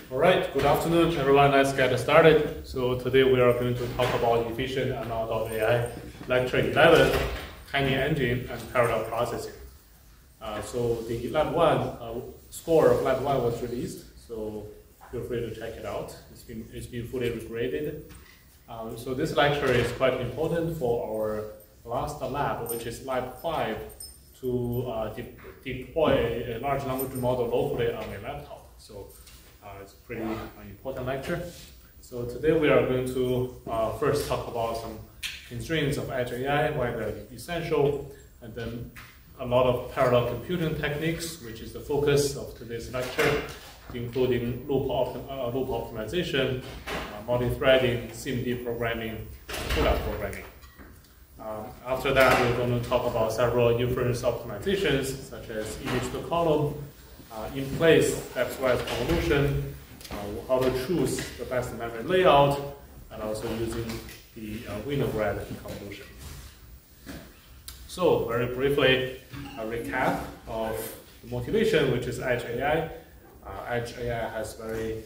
All right, good afternoon, everyone. Let's get started. So today we are going to talk about EfficientML.ai, lecture 11, TinyEngine and parallel processing. So the lab 1 score of lab 1 was released, so feel free to check it out. It's been fully graded. So this lecture is quite important for our last lab, which is lab 5, to deploy a large language model locally on a laptop. So it's a pretty important lecture. So today we are going to first talk about some constraints of Edge AI, why they're essential, and then a lot of parallel computing techniques, which is the focus of today's lecture, including loop optimization, multi-threading, SIMD programming, pull-up programming. After that, we're going to talk about several inference optimizations, such as image to column, in-place stepwise convolution, how to choose the best memory layout, and also using the Winograd convolution. So, very briefly, a recap of the motivation, which is Edge AI. Edge AI has a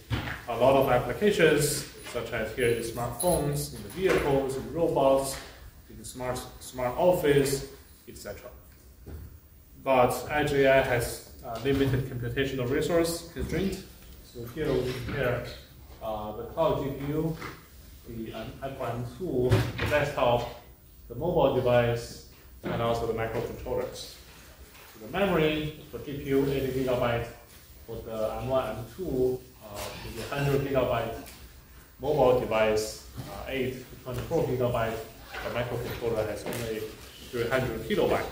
lot of applications, such as here in the smartphones, in the vehicles, in robots, in the smart office, etc. But Edge AI has limited computational resource constraint. So here we compare the cloud GPU, the M2, the desktop, the mobile device, and also the microcontrollers. So the memory for GPU, 80 GB, for the M1, M2, maybe 100 GB, mobile device, 8 to 24 GB, the microcontroller has only 300 KB.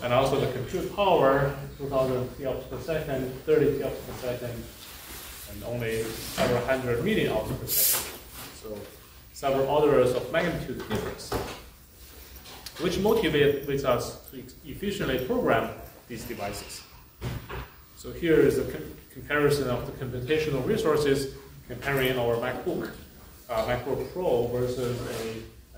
And also the compute power, 2000 TOPS per second, 30 TOPS per second, and only several hundred milliops per second. So several orders of magnitude difference, which motivates us to efficiently program these devices. So here is a comparison of the computational resources comparing our MacBook Pro versus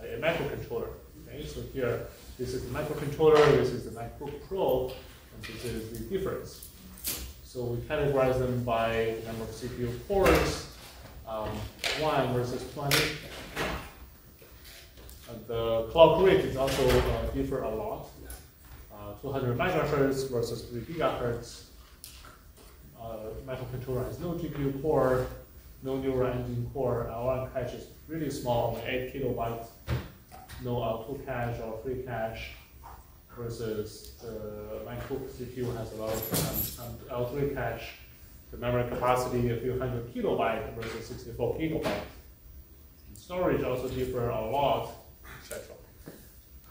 a microcontroller. Okay, so here, this is the microcontroller, this is the MacBook Pro, and this is the difference. So we categorize them by the number of CPU cores, 1 versus 20. And the clock rate is also differ a lot. 200 megahertz versus 3 gigahertz. Microcontroller has no GPU core, no neural engine core. L1 cache is really small, only 8 kilobytes. No L2 cache or free cache, versus the MacBook CPU has a lot of L3 cache. The memory capacity a few hundred kilobytes versus 64 gigabytes. Storage also differ a lot, etc.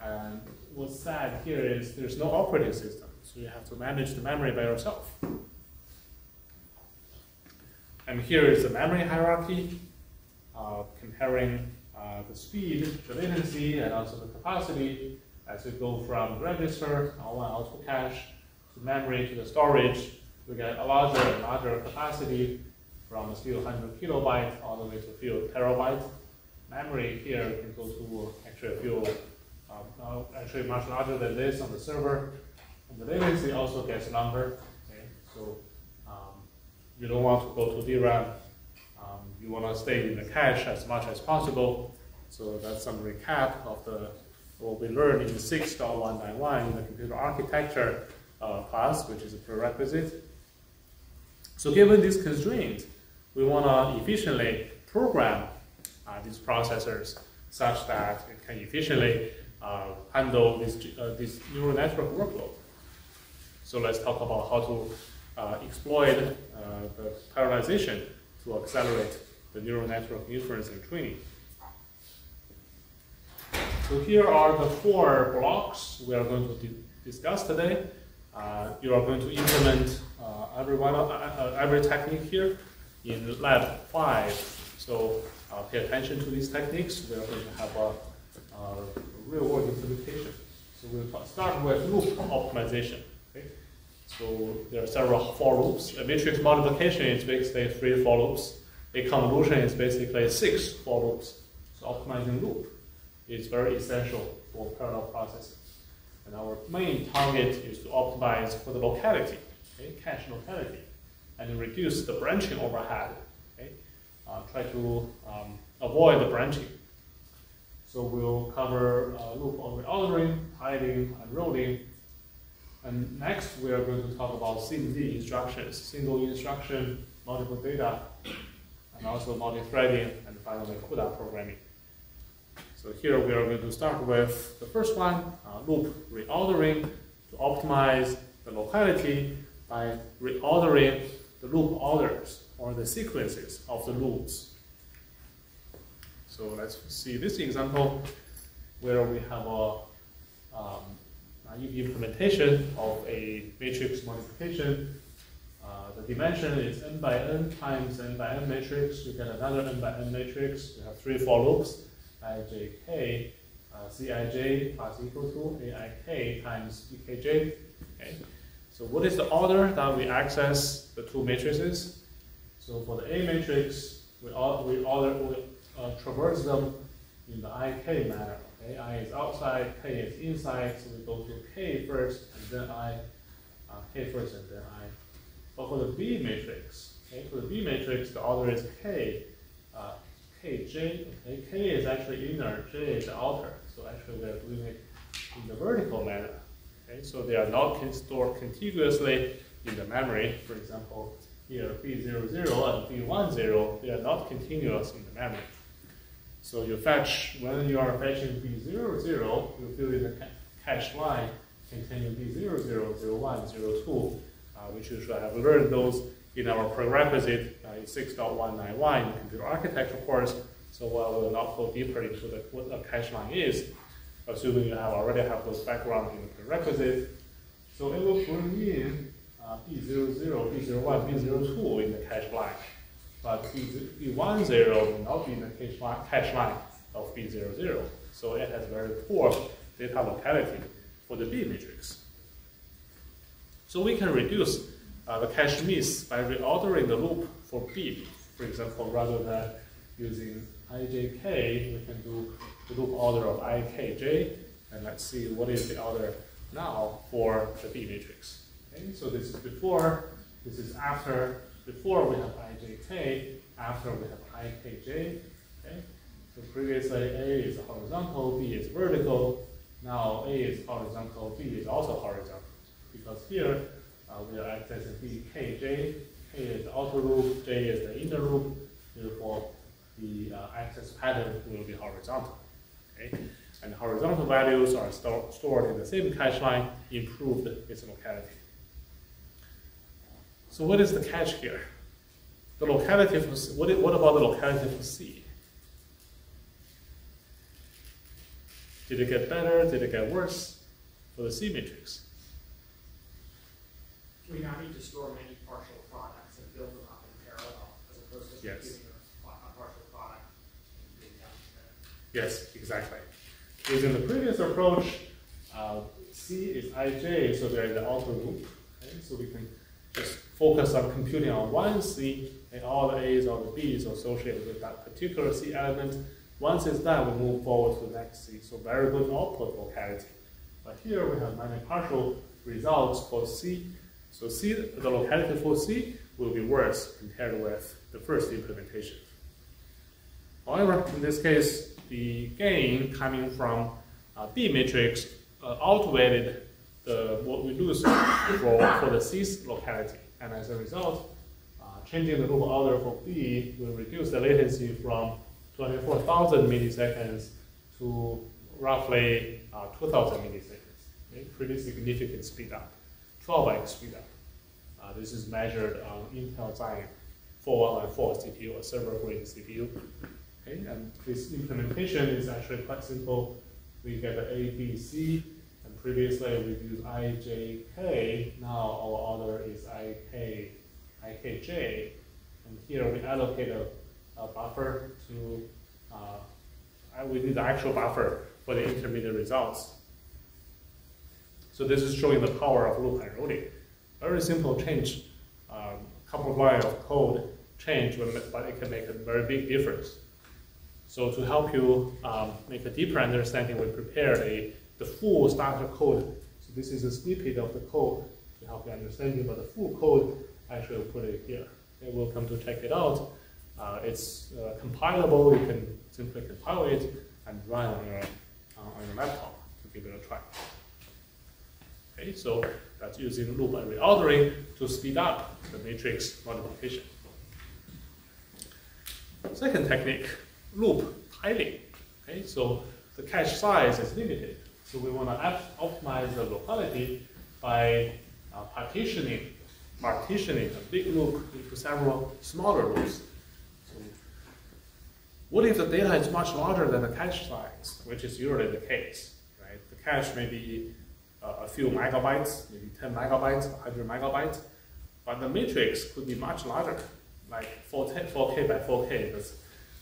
And what's sad here is there's no operating system, so you have to manage the memory by yourself. And here is the memory hierarchy, comparing the speed, the latency, and also the capacity as we go from register, L1, L2 cache, to memory, to the storage. We get a larger and larger capacity from a few hundred kilobytes all the way to a few terabytes. Memory here can go to actually much larger than this on the server. And the latency also gets longer. Okay? So you don't want to go to DRAM. You want to stay in the cache as much as possible. So that's some recap of what we learned in the 6.191 in the computer architecture class, which is a prerequisite. So given this constraint, we want to efficiently program these processors such that it can efficiently handle this neural network workload. So let's talk about how to exploit the parallelization to accelerate the neural network inference and training. So here are the 4 blocks we are going to discuss today. You are going to implement every technique here in lab 5. So pay attention to these techniques. We are going to have a real-world implementation. So we'll start with loop optimization. Okay? So there are several for loops. A matrix multiplication is basically 3 for loops. A convolution is basically 6 for loops. So optimizing loop is very essential for parallel processing. And our main target is to optimize for the locality, okay, cache locality. and reduce the branching overhead. Okay? Try to avoid the branching. So we'll cover loop reordering, hiding, unrolling. And next we are going to talk about SIMD instructions, single instruction, multiple data, and also multi-threading, and finally CUDA programming. So here we are going to start with the first one, loop reordering, to optimize the locality by reordering the loop orders or the sequences of the loops. So let's see this example where we have a implementation of a matrix multiplication. The dimension is n by n times n by n matrix. You get another n by n matrix. You have 3 for loops, ijk, cij plus equal to aik times bkj. Okay. So what is the order that we access the 2 matrices? So for the A matrix, we traverse them in the ik manner. Okay? I is outside, k is inside, so we go to k first, and then k first, and then I. But for the B matrix, okay, for the B matrix, the order is k, kj. Okay? K is actually inner, j is the outer. So actually, we are doing it in the vertical manner. Okay? So they are not stored contiguously in the memory. For example, here B00 and B10, they are not continuous in the memory. So you fetch, when you are fetching B00, you fill in the cache line containing B00, 01, 02, which you should have learned those in our prerequisite 6.191 in computer architecture course. So while we will not go deeper into what a cache line is, assuming you already have those background in the prerequisite. So it will bring in B00, B01, B02 in the cache line. But B10 will not be in the cache line of B00. So it has very poor data locality for the B matrix. So we can reduce the cache miss by reordering the loop for B. For example, rather than using ijk, we can do the loop order of ikj. And let's see what is the order now for the B matrix. Okay, so this is before, this is after. Before we have ijk, after we have ikj. Okay? So previously A is horizontal, B is vertical. Now A is horizontal, B is also horizontal. Because here we are accessing bkj, K is the outer loop, J is the inner loop. Therefore, the access pattern will be horizontal. Okay? And horizontal values are stored in the same cache line, improved its locality. So what is the catch here? The locality for C, what about the locality for C? Did it get better? Did it get worse for the C matrix? We now need to store many partial products and build them up in parallel, as opposed to computing a partial product and being down to Yes, exactly. Using the previous approach, C is ij, so there is an outer loop. Okay? So we can just focus on computing on one C, and all the A's, all the B's associated with that particular C element. Once it's done, we move forward to the next C. So very good output locality. But here we have many partial results for C. So C, the locality for C will be worse compared with the first implementation. However, in this case, the gain coming from B matrix outweighed what we lose for the C's locality. And as a result, changing the loop order for B will reduce the latency from 24,000 milliseconds to roughly 2,000 milliseconds. Okay? Pretty significant speed up, 12x speed up. This is measured on Intel Xeon 4114 CPU, a server-grade CPU. Okay? And this implementation is actually quite simple. We get the A, B, C, and previously we used ijk. Now our order is ikj, and here we allocate a buffer to. We need the actual buffer for the intermediate results. So this is showing the power of loop unrolling. Very simple change, couple of lines of code change, but it can make a very big difference. So to help you make a deeper understanding, we prepared the full starter code. So this is a snippet of the code to help you understand, but the full code Actually, we'll put it here. Okay, we'll come to check it out. It's compilable. You can simply compile it and run on your laptop to give it a try. Okay, so that's using loop and reordering to speed up the matrix multiplication. Second technique, loop tiling. Okay, so the cache size is limited, so we want to optimize the locality by partitioning a big loop into several smaller loops. So what if the data is much larger than the cache size, which is usually the case, right? The cache may be a few megabytes, maybe 10 megabytes, 100 megabytes, but the matrix could be much larger, like 4K by 4K, that's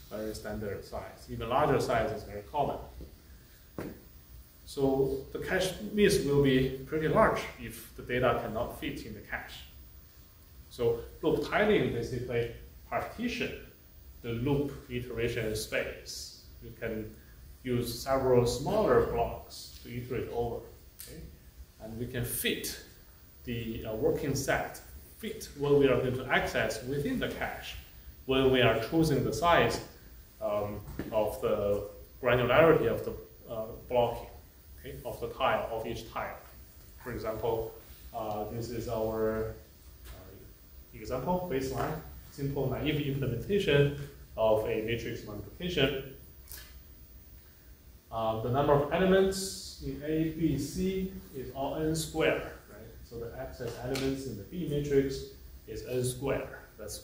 very standard size. Even larger size is very common. So the cache miss will be pretty large if the data cannot fit in the cache. So loop tiling basically partition the loop iteration space. You can use several smaller blocks to iterate over. Okay? And we can fit the working set, fit what we are going to access within the cache when we are choosing the size of the granularity of the blocking, okay, of the tile, of each tile. For example, this is our example, baseline, simple naive implementation of a matrix multiplication. The number of elements in A, B, C is all n squared, right? So the access elements in the B matrix is n squared. That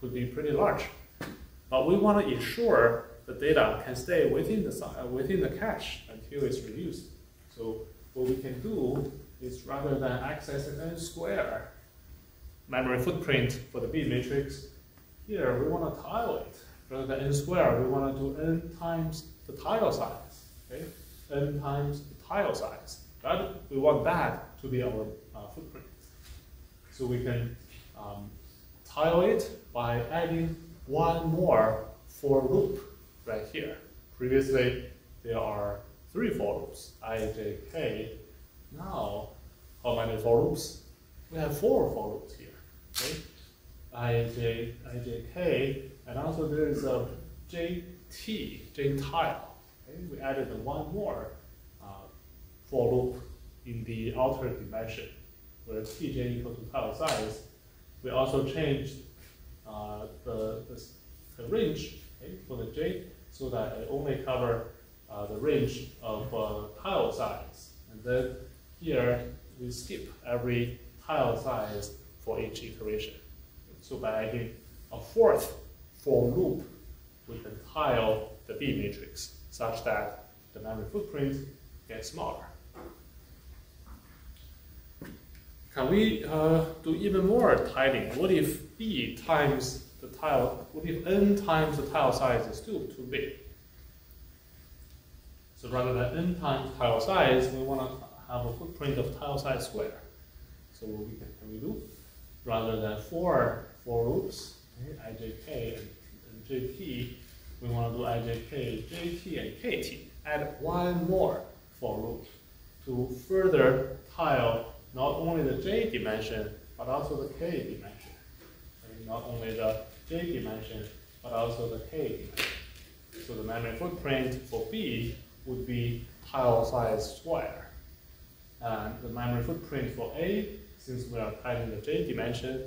could be pretty large. But we want to ensure the data can stay within the cache until it's reduced. So what we can do is, rather than accessing n squared memory footprint for the B matrix, here we want to tile it. Rather than n squared, we want to do n times the tile size. Okay? N times the tile size. We want that to be our footprint. So we can tile it by adding one more for loop right here. Previously, there are 3 for loops, I, j, k. Now, how many for loops? We have 4 for loops here. Okay? I, j, k, and also there is a j tile. Okay? We added one more for loop in the outer dimension, where tj equal to tile size. We also changed the range, okay, for the j, so that it only cover the range of tile size. And then here we skip every tile size for each iteration. So by adding a 4th for loop, we can tile the B matrix such that the memory footprint gets smaller. Can we do even more tiling? What if B times the tile, what if n times the tile size is still too big? So rather than n times tile size, we want to have a footprint of tile size square. So what can we do? Rather than 4 loops, okay, ijk and jp, we want to do ijk, jt, and kt. Add one more for loop to further tile not only the j dimension, but also the k dimension. Okay, not only the j dimension, but also the k dimension. So the memory footprint for B would be tile size square. And the memory footprint for A, since we are tiling the j dimension,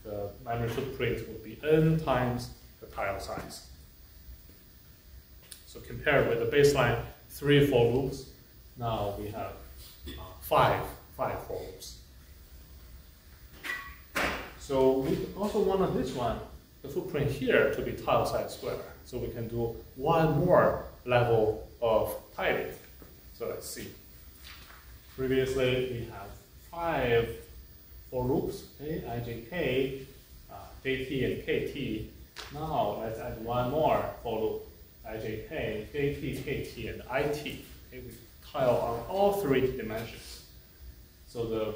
the memory footprint would be n times the tile size. So compared with the baseline 3 for loops, now we have 5 for loops. So we also wanted this one, the footprint here, to be tile size square. So we can do one more level of tiling. So let's see. Previously, we have 5 for loops, okay, ijk, jt, and kt. Now let's add one more for loop, ijk, jt, kt, and it. Okay, we tile on all 3 dimensions. So the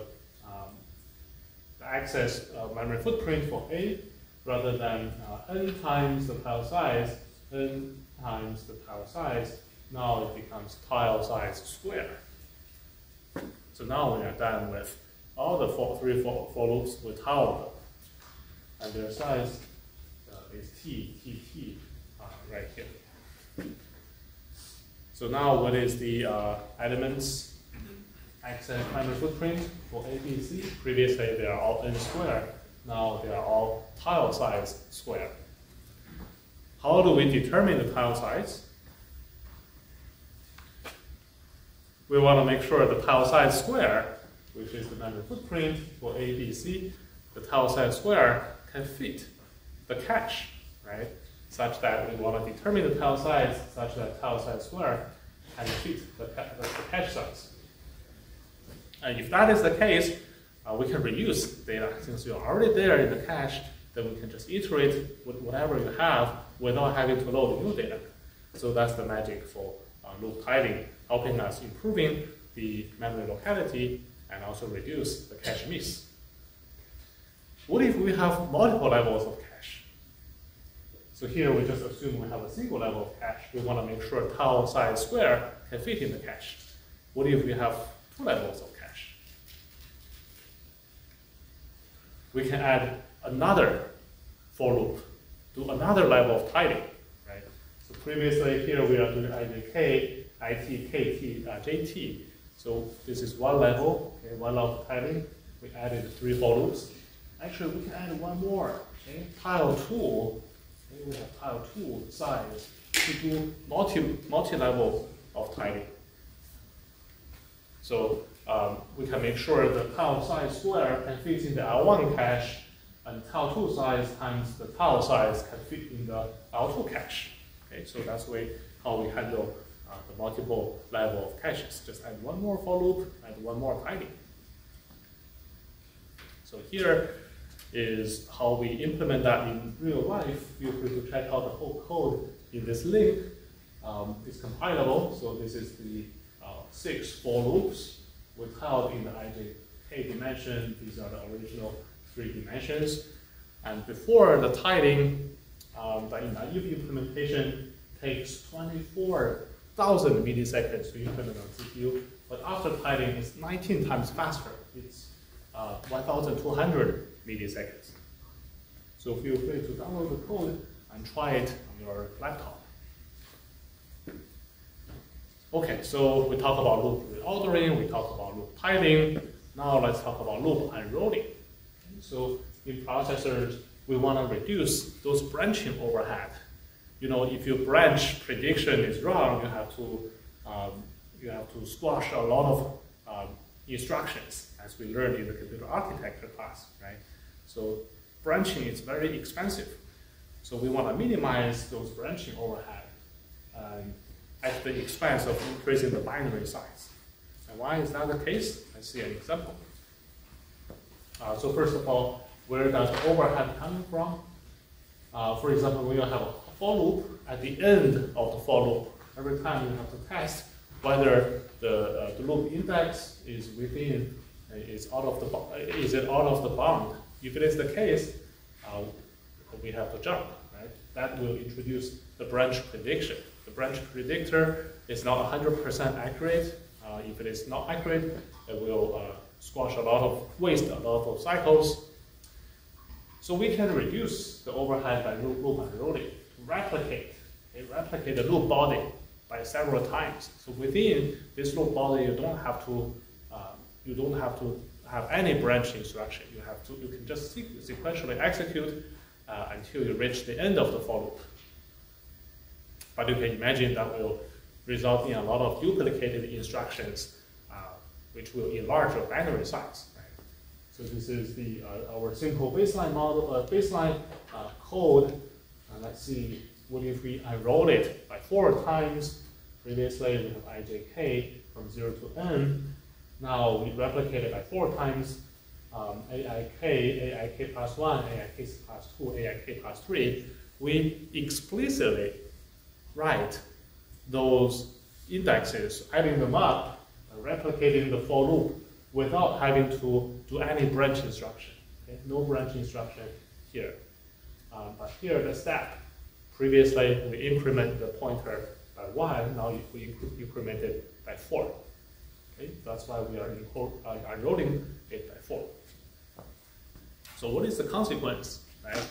access memory footprint for A, rather than n times the tile size, n times the tile size, now it becomes tile size square. So now we are done with all the 3 for loops. We tile them. and their size is t right here. So now what is the elements X and primary footprint for A, B, C? Previously they are all n square. Now they are all tile size square. How do we determine the tile size? We want to make sure the tile size square, which is the memory footprint for A, B, C, the tile size square can fit the cache, right? Such that we want to determine the tile size such that tile size square can fit the cache size. And if that is the case, we can reuse data. Since you're already there in the cache, then we can just iterate with whatever you have without having to load new data. So that's the magic for loop tiling, helping us improving the memory locality and also reduce the cache miss. What if we have multiple levels of cache? So here we just assume we have a single level of cache. We want to make sure tile size square can fit in the cache. What if we have two levels of cache? We can add another for loop, do another level of tiling, right? So previously here we are doing ijk, it, kt, jt. So this is one level, okay, one level of tiling. We added 3 for loops. Actually, we can add one more, okay? Tile 2. Okay, we have tile 2 size to do multi-level of tiling. So we can make sure the tile size square can fit in the L1 cache, and tile 2 size times the tile size can fit in the L2 cache. Okay, so that's how we handle the multiple level of caches. Just add one more for loop, add one more tiling. So here is how we implement that in real life. Feel free to check out the whole code in this link. It's compilable, so this is the 6 for loops withheld in the ijk dimension. These are the original 3 dimensions. And before the tiling, the naive implementation takes 24,000 milliseconds to implement on CPU, but after tiling, it's 19 times faster. It's 1,200 milliseconds. So feel free to download the code and try it on your laptop. Okay, so we talked about loop reordering, we talked about loop tiling. Now let's talk about loop unrolling. Okay, so in processors, we want to reduce those branching overhead. You know, if your branch prediction is wrong, you have to squash a lot of instructions, as we learned in the computer architecture class, right? So branching is very expensive. So we want to minimize those branching overhead at the expense of increasing the binary size. And why is that the case? Let's see an example. So first of all, where does the overhead coming from? For example, when you have a for loop, at the end of the for loop, every time you have to test whether the loop index is within, is it out of the bound. If it is the case, we have to jump, right? That will introduce the branch prediction. The branch predictor is not 100% accurate. If it is not accurate, it will waste a lot of cycles. So we can reduce the overhead by loop unrolling, replicate the loop body by several times. So within this loop body, you don't have to have any branch instruction. You can just sequentially execute until you reach the end of the for loop. But you can imagine that will result in a lot of duplicated instructions, which will enlarge your binary size. Right? So this is our simple baseline model, code. Let's see, what if we unroll it by 4 times? Previously, we have ijk from 0 to n. Now we replicate it by 4 times. aik plus 1, aik plus 2, aik plus 3. We explicitly write those indexes, adding them up, replicating the for loop without having to do any branch instruction. Okay? No branch instruction here. But here the step. Previously, we increment the pointer by 1, now we increment it by 4. Okay? That's why we are unrolling it by 4. So what is the consequence? right?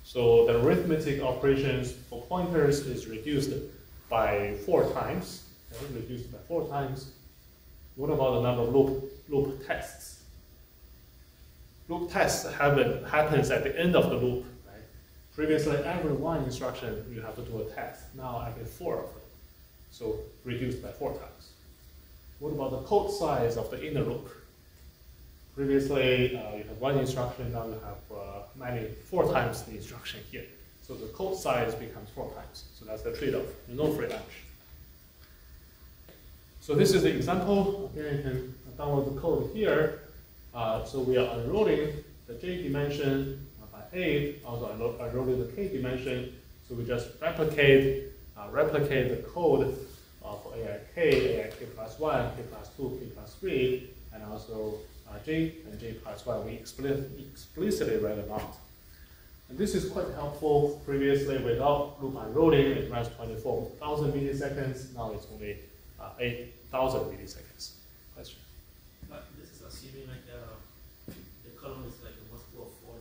So the arithmetic operations for pointers is reduced by 4 times. Okay, reduced by 4 times. What about the number of loop tests? Loop tests happens at the end of the loop. Right? Previously, every 1 instruction you have to do a test. Now I get 4 of them. So reduced by 4 times. What about the code size of the inner loop? Previously, you have 1 instruction, now you have 4 times the instruction here. So the code size becomes 4 times. So that's the trade-off, no free lunch. So this is the example. Again, you can download the code here. So we are unrolling the J dimension by 8, also unrolling the K dimension. So we just replicate the code for AIK plus 1, K plus 2, K plus 3, and also J and J plus 1. We explicitly read them out. And this is quite helpful. Previously, without loop unrolling, it runs 24,000 milliseconds. Now it's only 8,000 milliseconds. Question? But this is assuming like the column is like a multiple of 4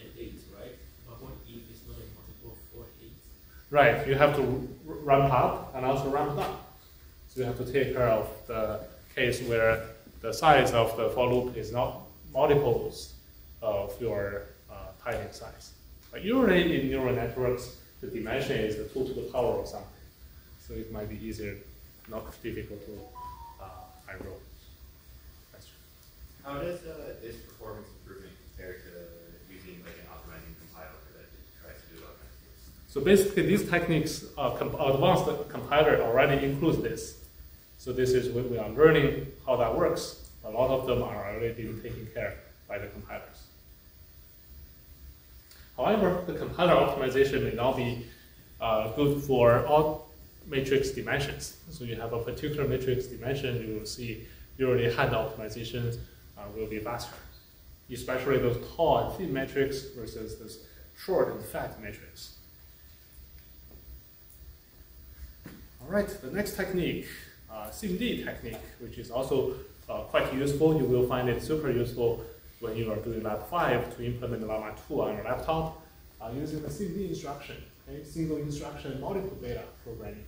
and 8, right? But what if it's not a multiple of 4 and 8? Right, you have to ramp up and also ramp down. So you have to take care of the case where the size of the for loop is not multiples of your tidying size. But usually in neural networks, the dimension is the 2 to the power of something. So it might be easier, not difficult to unroll. Question? How does this performance improvement compare to using like an optimizing compiler that tries to do optimization? So basically, these techniques, advanced compiler already includes this. So this is what we are learning how that works. A lot of them are already taken care by the compilers. However, the compiler optimization may not be good for all matrix dimensions. So you have a particular matrix dimension, you will see usually hand optimization will be faster, especially those tall and thin matrix versus this short and fat matrix. All right, the next technique, SIMD technique, which is also quite useful. You will find it super useful when you are doing Lab 5 to implement Llama 2 on your laptop using the SIMD instruction, okay? Single instruction, multiple data programming.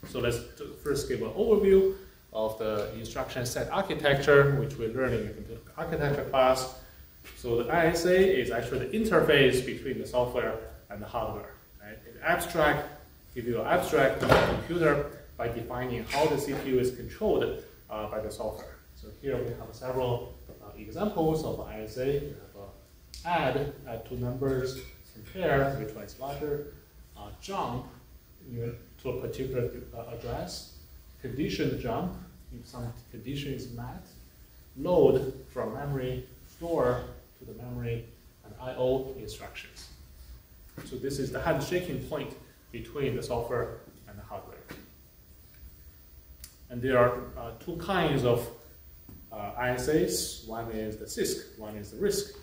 So let's first give an overview of the instruction set architecture, which we learned in the computer architecture class. So the ISA is actually the interface between the software and the hardware. Right? In abstract, give you an abstract of the computer by defining how the CPU is controlled by the software. So here we have several examples of ISA. We have add 2 numbers, compare which one is larger, jump to a particular address, condition jump if some condition is met, load from memory, store to the memory, and I/O instructions. So this is the handshaking point between the software and the hardware. And there are 2 kinds of ISAs. One is the CISC, one is the RISC.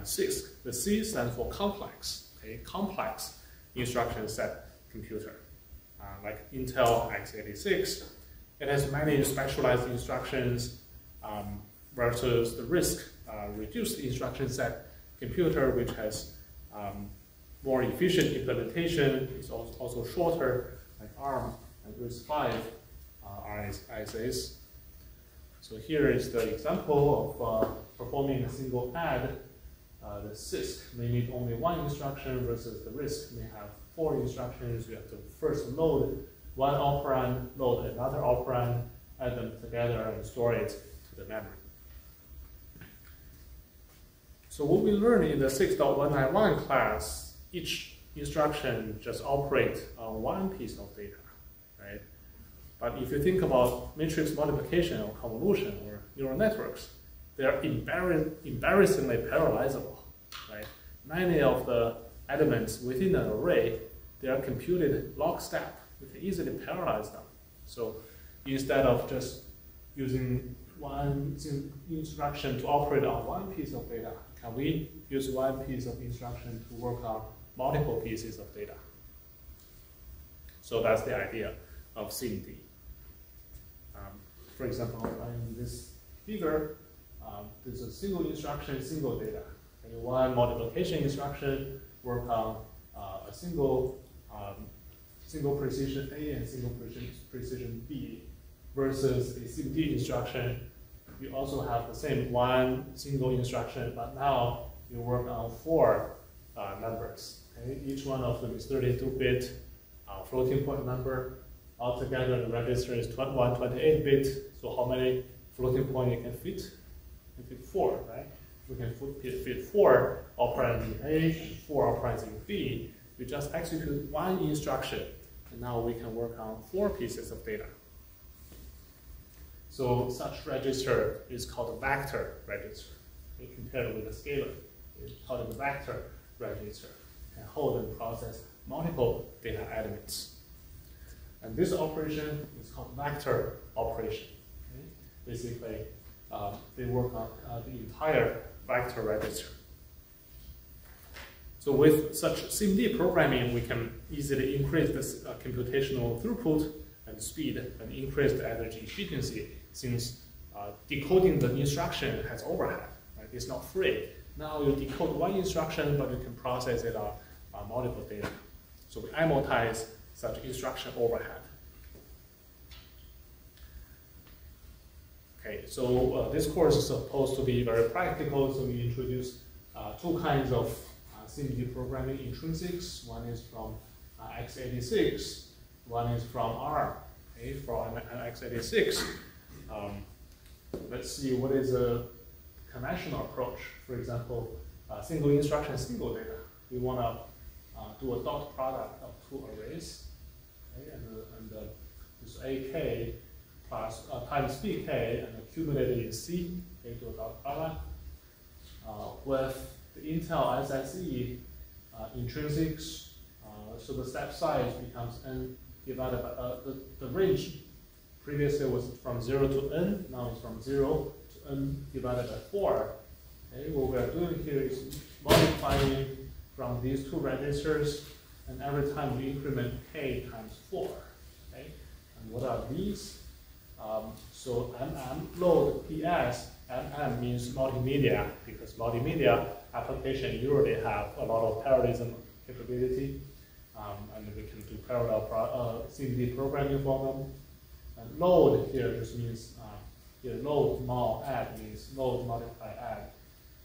CISC, the C stands for complex, okay? Complex instruction set computer. Like Intel x86, it has many specialized instructions versus the RISC, reduced instruction set computer, which has more efficient implementation. It's also shorter, like ARM and RISC-V ISAs. So here is the example of performing a single add. The CISC may need only 1 instruction versus the RISC may have 4 instructions. You have to first load 1 operand, load another operand, add them together, and store it to the memory. So what we learned in the 6.191 class, each instruction just operates on 1 piece of data, right? But if you think about matrix multiplication or convolution or neural networks, they are embarrassingly parallelizable, right? Many of the elements within an array, they are computed lockstep. We can easily parallelize them. So instead of just using 1 instruction to operate on 1 piece of data, can we use 1 piece of instruction to work on multiple pieces of data? So that's the idea of SIMD. For example, in this figure, there's a single instruction, single data. Okay, one multiplication instruction work on a single precision A and single precision B, versus a SIMD instruction. You also have the same one single instruction, but now you work on 4 numbers. Okay? Each one of them is 32-bit floating point number. Altogether, the register is 128-bit. So how many floating point you can fit? You can fit 4, right? We can fit 4 operands in A and 4 operands in B. We just execute one instruction, and now we can work on 4 pieces of data. So such register is called a vector register. We compare it with a scalar. It's called a vector register. Can hold and process multiple data elements. And this operation is called vector operation. Okay? Basically, they work on the entire vector register. So with such SIMD programming, we can easily increase the computational throughput and speed and increase the energy efficiency, since decoding the instruction has overhead. Right? It's not free. Now you decode one instruction, but you can process it on multiple data. So we amortize such instruction overhead. Okay, so this course is supposed to be very practical, so we introduce 2 kinds of SIMD programming intrinsics. One is from x86, one is from ARM. Okay, from x86, let's see what is a conventional approach. For example, single instruction, single data. We want to do a dot product of 2 arrays, okay, and this AK plus times BK and accumulated in C, okay, do a dot product. With the Intel SSE intrinsics, so the step size becomes n divided by the range previously was from 0 to n, now it's from 0 to n divided by 4. Okay, what we are doing here is multiplying from these 2 registers, and every time we increment k times 4. Okay, and what are these? So load PS, means multimedia, because multimedia application usually have a lot of parallelism capability, and we can do parallel SIMD programming for them. And load here just means here load mul add means load multiply add,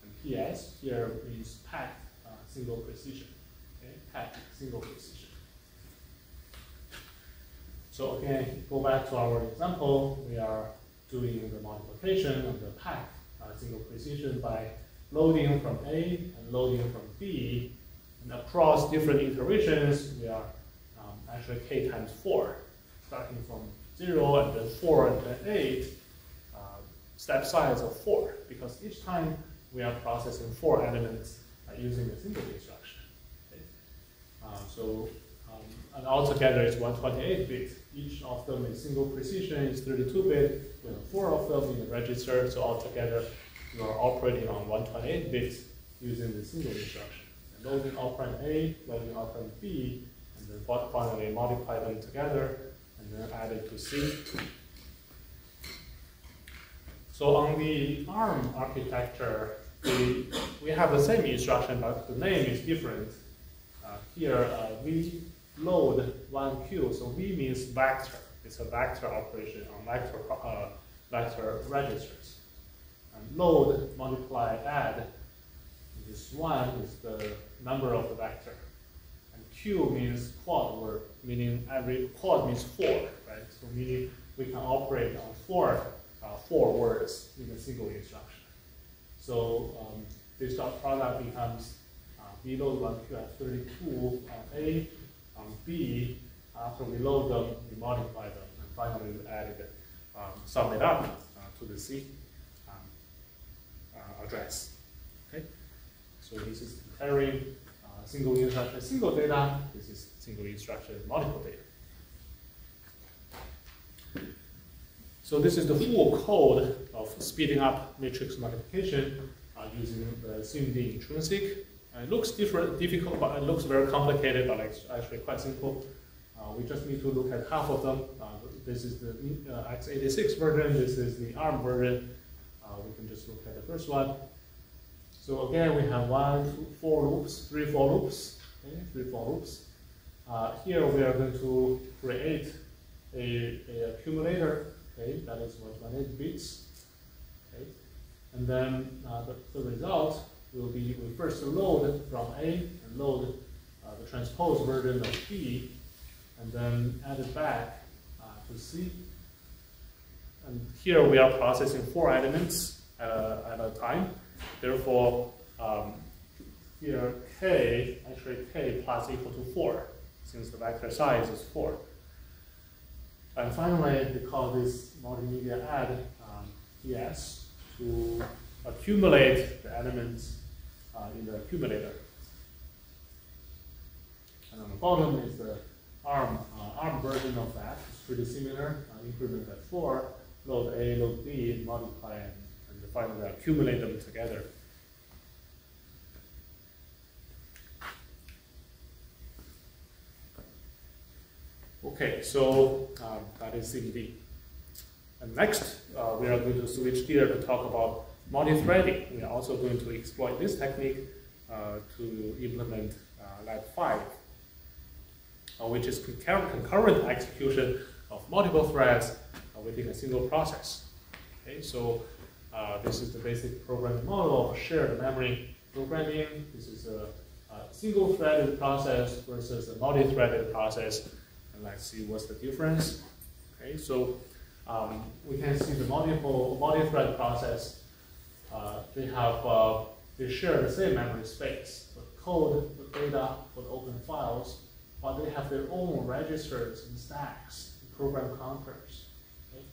and PS here means packed single precision. Okay, packed single precision. So again, go back to our example. We are doing the multiplication of the packed single precision by loading from A and loading from B, and across different iterations, we are actually k times 4, starting from 0 and then 4 and then 8, step size of 4, because each time we are processing 4 elements using a single instruction. Okay? And altogether it's 128-bit. Each of them is single precision, is 32-bit. We have 4 of them in the register, so altogether you are operating on 128 bits using the single instruction. And loading operand A, loading operand B, and then finally multiply them together, and then add it to C. So on the ARM architecture, we have the same instruction, but the name is different. Here, we load 1Q, so V means vector. It's a vector operation on vector registers. And load, multiply, add, this 1 is the number of the vector. And Q means quad word, meaning every quad means 4, right? So meaning we can operate on 4 words in a single instruction. So this dot product becomes we load 1Q at 32 on A, on B. After we load them, we multiply them, and finally we add it, sum it up to the C address. Okay, so this is comparing single instruction, single data. This is single instruction, multiple data. So this is the full code of speeding up matrix multiplication using the SIMD intrinsic. It looks difficult, but it looks very complicated, but it's actually quite simple. We just need to look at half of them. This is the x86 version. This is the ARM version. We can just look at the first one. So again, we have 1, 2, 4 loops, 3 for loops, okay, 3 for loops. Here we are going to create a accumulator, okay, that is 128 bits, okay, and then the result will be we first load from A and load the transpose version of B, and then add it back to C. And here we are processing 4 elements at a time. Therefore, here K plus equal to 4, since the vector size is 4. And finally, we call this multimedia add ES to accumulate the elements in the accumulator. And on the bottom is the ARM version of that. It's pretty similar. Increment at 4, load A, load B, multiply, and finally accumulate them together. Okay, so that is CDD. And next, we are going to switch gear to talk about multi-threading. We are also going to exploit this technique to implement Lab 5, which is concurrent execution of multiple threads within a single process. Okay, so this is the basic programming model of shared memory programming. This is a single-threaded process versus a multi-threaded process. And let's see what's the difference. Okay, so we can see the multi-thread process. They share the same memory space, the code, the data, for the open files, but they have their own registers and stacks, and program counters. Okay?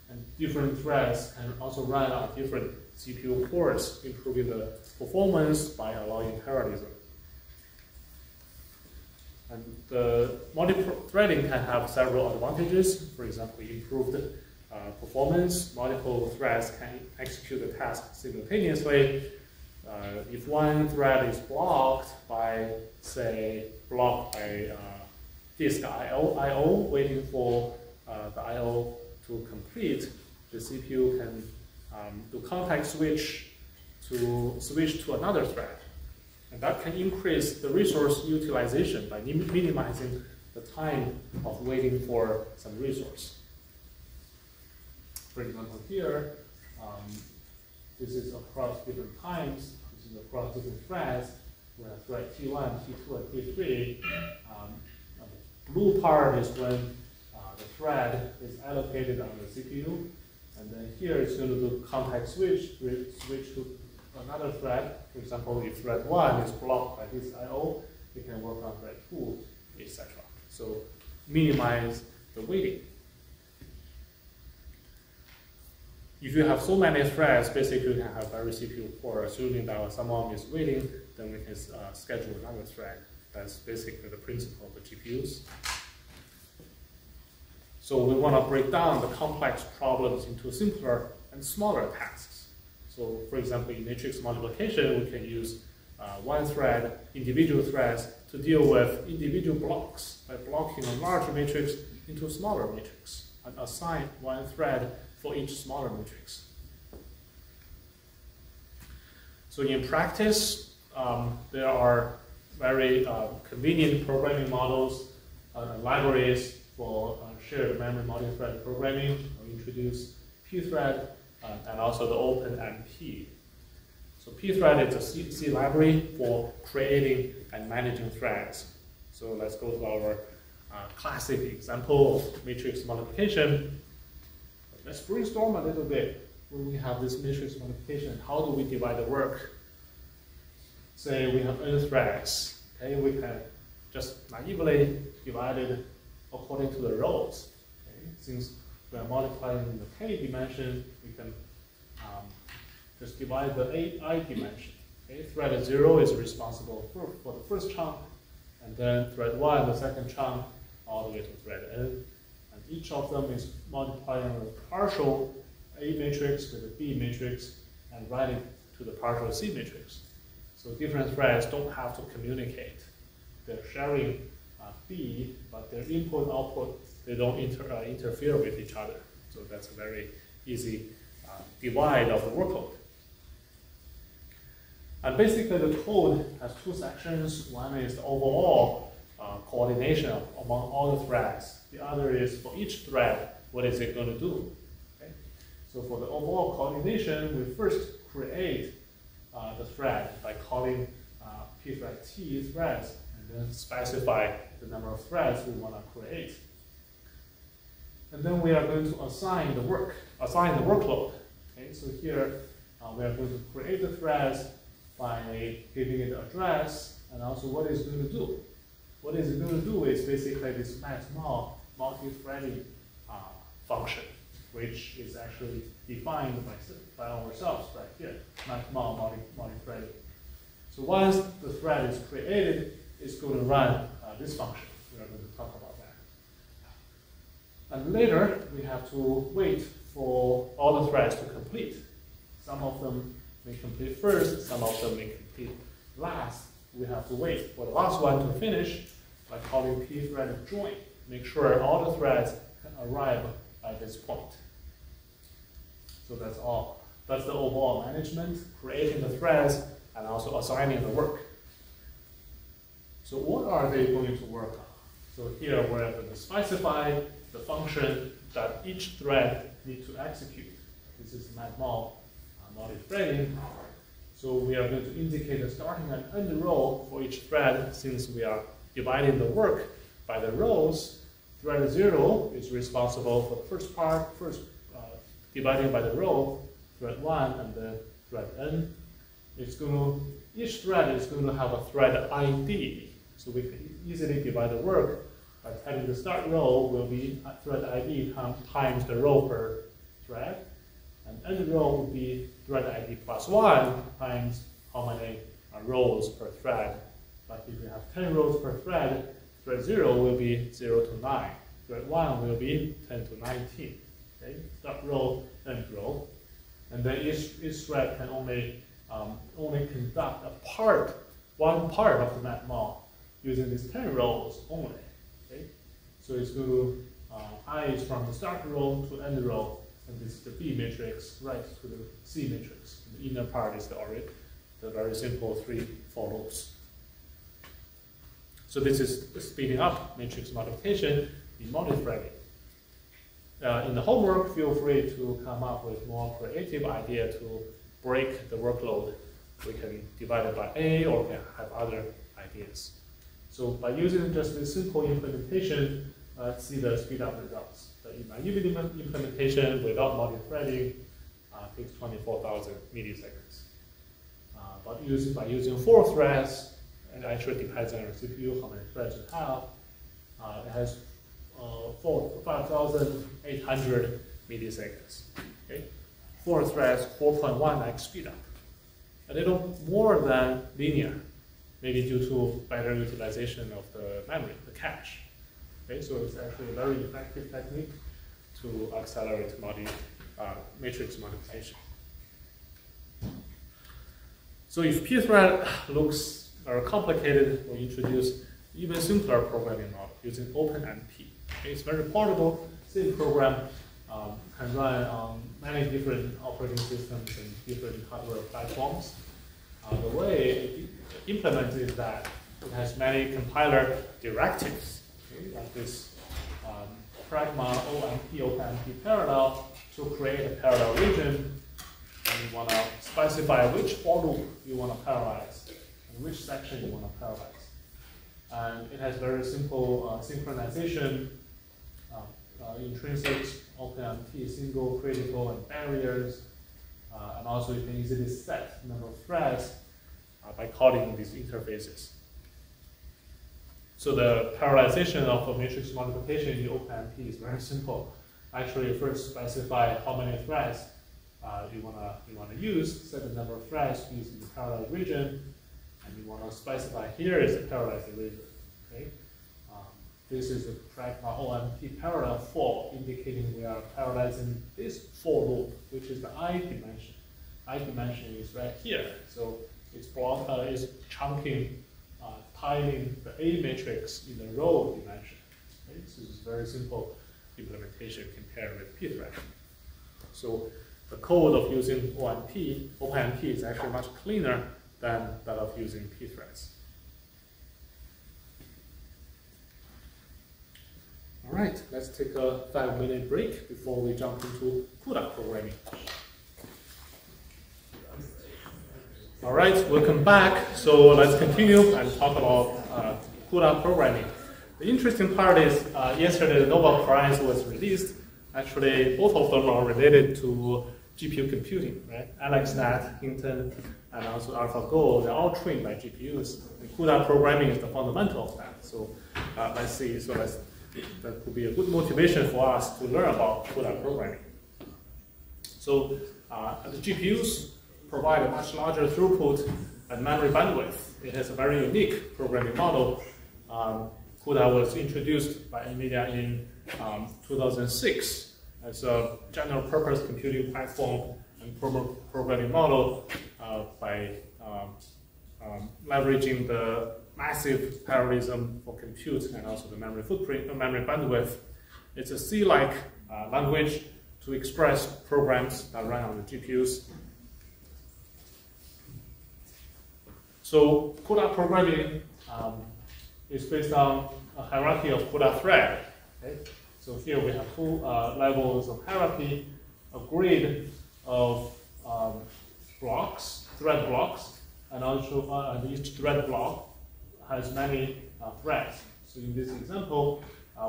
And different threads can also run on different CPU cores, improving the performance by allowing parallelism. And the multi-threading can have several advantages. For example, improved performance. Multiple threads can execute the task simultaneously. If one thread is blocked by disk I/O, waiting for the I/O to complete, the CPU can do context switch to another thread. And that can increase the resource utilization by minimizing the time of waiting for some resource. For example, here, this is across different times, this is across different threads. We have thread T1, T2, and T3. The blue part is when the thread is allocated on the CPU, and then here it's going to do context switch to another thread. For example, if thread 1 is blocked by this I/O, we can work on thread 2, etc. So minimize the waiting. If you have so many threads, basically you can have every CPU core. Assuming that someone is waiting, then we can schedule another thread. That's basically the principle of the GPUs. So we want to break down the complex problems into simpler and smaller tasks. So for example, in matrix multiplication, we can use one thread, individual threads, to deal with individual blocks by blocking a large matrix into a smaller matrix and assign one thread for each smaller matrix. So in practice, there are very convenient programming models and libraries for shared memory multi-thread programming. We introduce pthread and also the OpenMP. So pthread is a C library for creating and managing threads. So let's go to our classic example of matrix multiplication. Let's brainstorm a little bit. When we have this matrix multiplication, how do we divide the work? Say we have n threads. Okay, we can just naively divide it according to the rows. Okay? Since we are multiplying in the k dimension, we can just divide the I dimension. Okay? Thread 0 is responsible for the first chunk, and then thread 1, the second chunk, all the way to thread n. And each of them is multiplying the partial A matrix with the B matrix and writing to the partial C matrix. So different threads don't have to communicate. They're sharing B, but their input, output, they don't interfere with each other. So that's a very easy divide of the workload. And basically the code has two sections. One is the overall coordination among all the threads. The other is for each thread, what is it going to do? Okay? So for the overall coordination, we first create the thread by calling pthread t threads, and then specify the number of threads we want to create. And then we are going to assign the workload. Okay? So here we are going to create the threads by giving it an address, and also what it's going to do. What it's going to do is basically this maxmal multi-threading function, which is actually defined by ourselves right here, maxmal multi-threading. So once the thread is created, it's going to run this function. We are going to talk about that. And later, we have to wait for all the threads to complete. Some of them may complete first, some of them may complete last. We have to wait for the last one to finish by calling pthread join. Make sure all the threads can arrive at this point. So that's all. That's the overall management, creating the threads, and also assigning the work. So what are they going to work on? So here we're going to specify the function that each thread needs to execute. This is maxmal multi-threading. So we are going to indicate the starting and end row for each thread. Since we are dividing the work by the rows, thread 0 is responsible for the first part, dividing by the row, thread 1, and then thread n. Each thread is going to have a thread ID. So we can easily divide the work by telling the start row will be thread ID times the row per thread. And end row will be thread ID plus 1 times how many rows per thread. But if you have 10 rows per thread, thread 0 will be 0 to 9. Thread 1 will be 10 to 19. Okay? Start row, end row. And then each thread can only conduct one part of the maxmal using these 10 rows only. Okay? So it's going to, I is from the start row to end row, and this is the B matrix right to the C matrix. And the inner part is the very simple 3 for loops. So this is the speeding up matrix multiplication in multi-threading. In the homework, feel free to come up with more creative idea to break the workload. We can divide it by A, or we can have other ideas. So by using just this simple implementation, let's see the speed up results. The naive implementation without multi-threading takes 24,000 milliseconds. But by using 4 threads, it actually depends on your CPU, how many threads you have. It has 5,800 milliseconds. Okay? 4 threads, 4.1x speed up. A little more than linear, maybe due to better utilization of the memory, the cache. Okay, so it's actually a very effective technique to accelerate matrix multiplication. So if pthread looks very complicated, we'll introduce even simpler programming model using OpenMP. Okay, it's very portable, same program, can run on many different operating systems and different hardware platforms. The way it implemented is that it has many compiler directives, okay, like this pragma OpenMP parallel to create a parallel region. And you want to specify which for loop you want to parallelize and which section you want to parallelize. And it has very simple synchronization, intrinsics, OpenMP, single, critical, and barriers. And also you can easily set the number of threads by calling these interfaces. So the parallelization of a matrix multiplication in OpenMP is very simple. Actually, you first specify how many threads you want to use, set the number of threads using the parallel region, and you want to specify here is the parallelized region. Okay? This is the pragma OMP parallel for, indicating we are parallelizing this for loop, which is the I dimension. I dimension is right here, so it's chunking, tiling the A matrix in the row dimension. Okay? So this is very simple implementation compared with pthread. So the code of using OpenMP is actually much cleaner than that of using pthreads. All right, let's take a 5-minute break before we jump into CUDA programming. All right, welcome back. So let's continue and talk about CUDA programming. The interesting part is yesterday the Nobel Prize was released. Actually, both of them are related to GPU computing, right? AlexNet, Hinton, and also AlphaGo, they're all trained by GPUs. And CUDA programming is the fundamental of that. So let's see. So that could be a good motivation for us to learn about CUDA programming. So the GPUs provide a much larger throughput and memory bandwidth. It has a very unique programming model. CUDA was introduced by NVIDIA in 2006 as a general purpose computing platform and programming model by leveraging the massive parallelism for compute and also the memory footprint, memory bandwidth. It's a C-like language to express programs that run on the GPUs. So CUDA programming is based on a hierarchy of CUDA thread. Okay? So here we have two levels of hierarchy, a grid of blocks, thread blocks, and also each thread block has many threads. So in this example,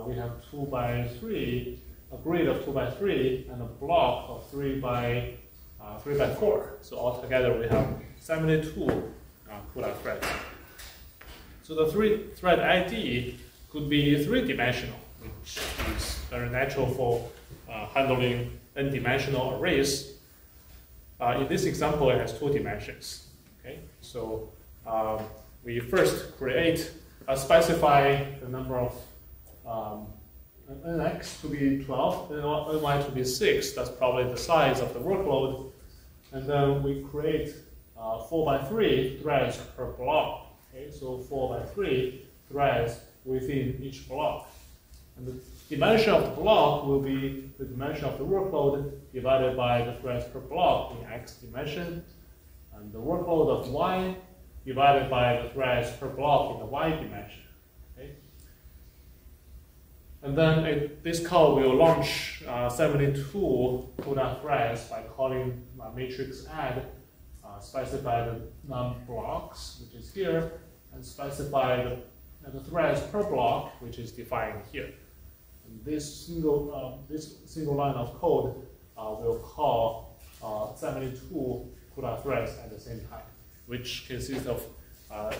we have 2 by 3, a grid of 2 by 3, and a block of 3 by 4. So altogether we have 72 CUDA threads. So the thread ID could be 3-dimensional, which is very natural for handling n-dimensional arrays. In this example, it has 2 dimensions. Okay, so we first specify the number of nx to be 12, and ny to be 6. That's probably the size of the workload. And then we create 4 by 3 threads per block. Okay, so 4 by 3 threads within each block. And the dimension of the block will be the dimension of the workload divided by the threads per block in x dimension, and the workload of y divided by the threads per block in the y dimension. Okay? And then this call will launch 72 CUDA threads by calling matrix add, specify the num blocks, which is here, and specify the threads per block, which is defined here. And this single line of code will call 72 CUDA threads at the same time, which consists of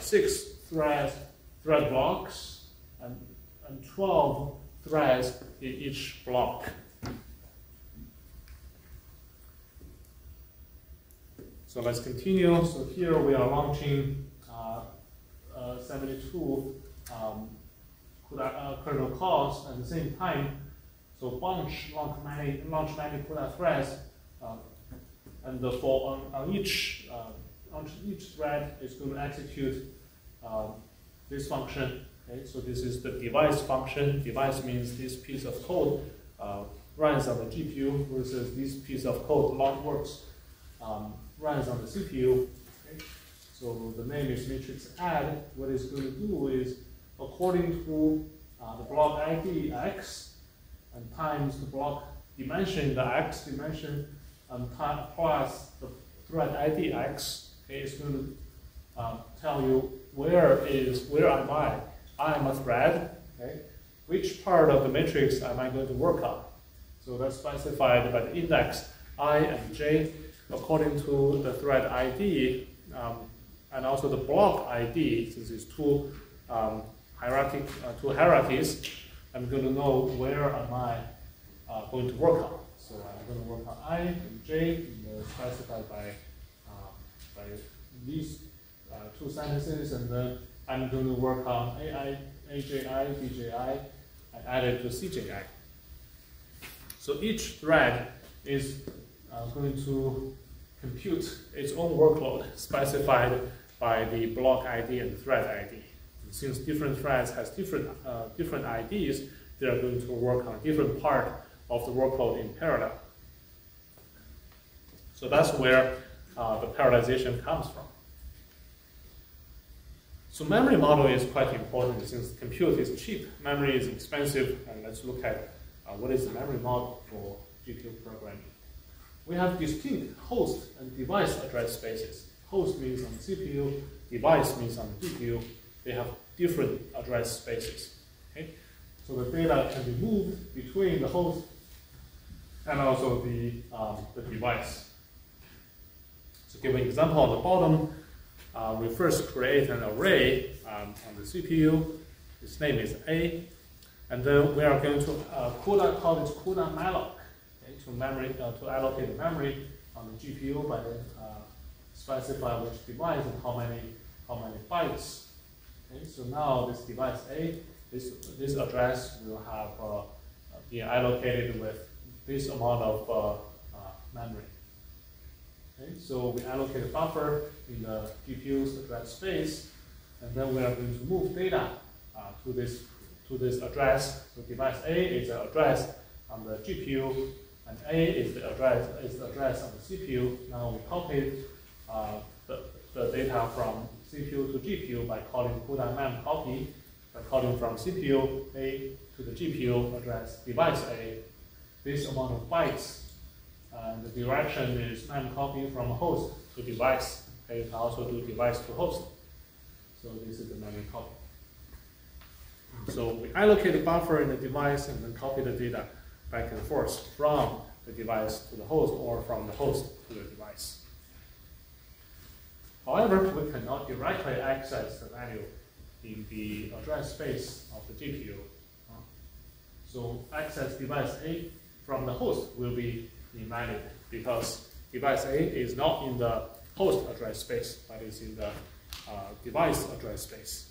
6 thread blocks and 12 threads in each block. So let's continue. So here we are launching 72 CUDA kernel calls at the same time. So launch many CUDA threads, and on each thread is going to execute this function. Okay, so this is the device function. Device means this piece of code runs on the GPU versus this piece of code works runs on the CPU. Okay? So the name is matrix add. What it's going to do is, according to the block ID x and times the block dimension, the x dimension, and plus the thread ID x, okay, it's going to tell you where am I? I am a thread. Okay, which part of the matrix am I going to work on? So that's specified by the index I and j according to the thread ID and also the block ID. Since it's two hierarchies, I'm going to know where am I going to work on. So I'm going to work on I and j, specified by these two sentences, and then I'm going to work on AI, AJI, BJI, and add it to CJI. So each thread is going to compute its own workload specified by the block ID and thread ID. And since different threads has different IDs, they are going to work on a different part of the workload in parallel. So that's where the parallelization comes from. So memory model is quite important since compute is cheap, memory is expensive, and let's look at what is the memory model for GPU programming. We have distinct host and device address spaces. Host means on the CPU, device means on the GPU. They have different address spaces. Okay? So the data can be moved between the host and also the device. So give an example on the bottom. We first create an array on the CPU. Its name is A. And then we are going to call this cooldown malloc, okay, to allocate the memory on the GPU by specify which device and how many bytes. Okay, so now this device A, this address will have be allocated with this amount of memory. Okay, so we allocate a buffer in the GPU's address space, and then we are going to move data to this address. So device A is the address on the GPU, and A is the address on the CPU. Now we copy the data from CPU to GPU by calling cooldown mem copy, by calling from CPU A to the GPU address device A. This amount of bytes, and the direction is mem copy from host to device. Okay, you can also do device to host. So this is the memory copy. So we allocate the buffer in the device and then copy the data back and forth from the device to the host or from the host to the device. However, we cannot directly access the value in the address space of the GPU. So access device A from the host will be invalid because device A is not in the host address space, but is in the device address space.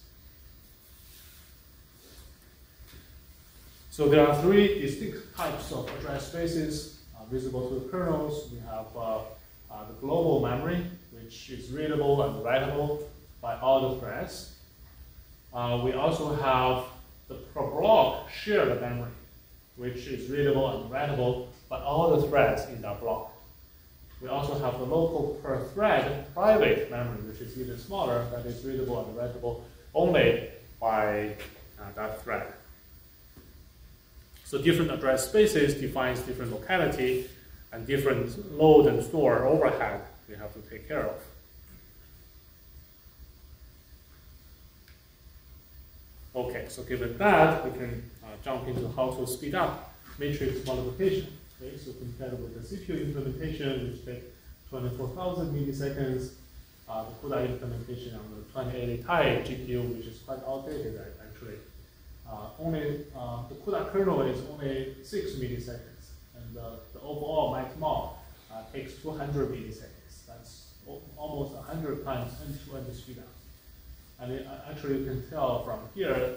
So there are three distinct types of address spaces visible to the kernels. We have the global memory, which is readable and writable by all the threads. We also have the per block shared memory, which is readable and writable by all the threads in that block. We also have the local per thread private memory, which is even smaller, that is readable and writable only by that thread. So different address spaces defines different locality and different load and store overhead we have to take care of. Okay, so given that, we can jump into how to speed up matrix multiplication. Okay, so compared with the CPU implementation, which takes 24,000 milliseconds, the CUDA implementation on the 2080 Ti GPU, which is quite outdated actually. The CUDA kernel is only 6 milliseconds, and the overall MATMOL takes 200 milliseconds. That's almost 100 times end-to-end speed up. And actually, you can tell from here,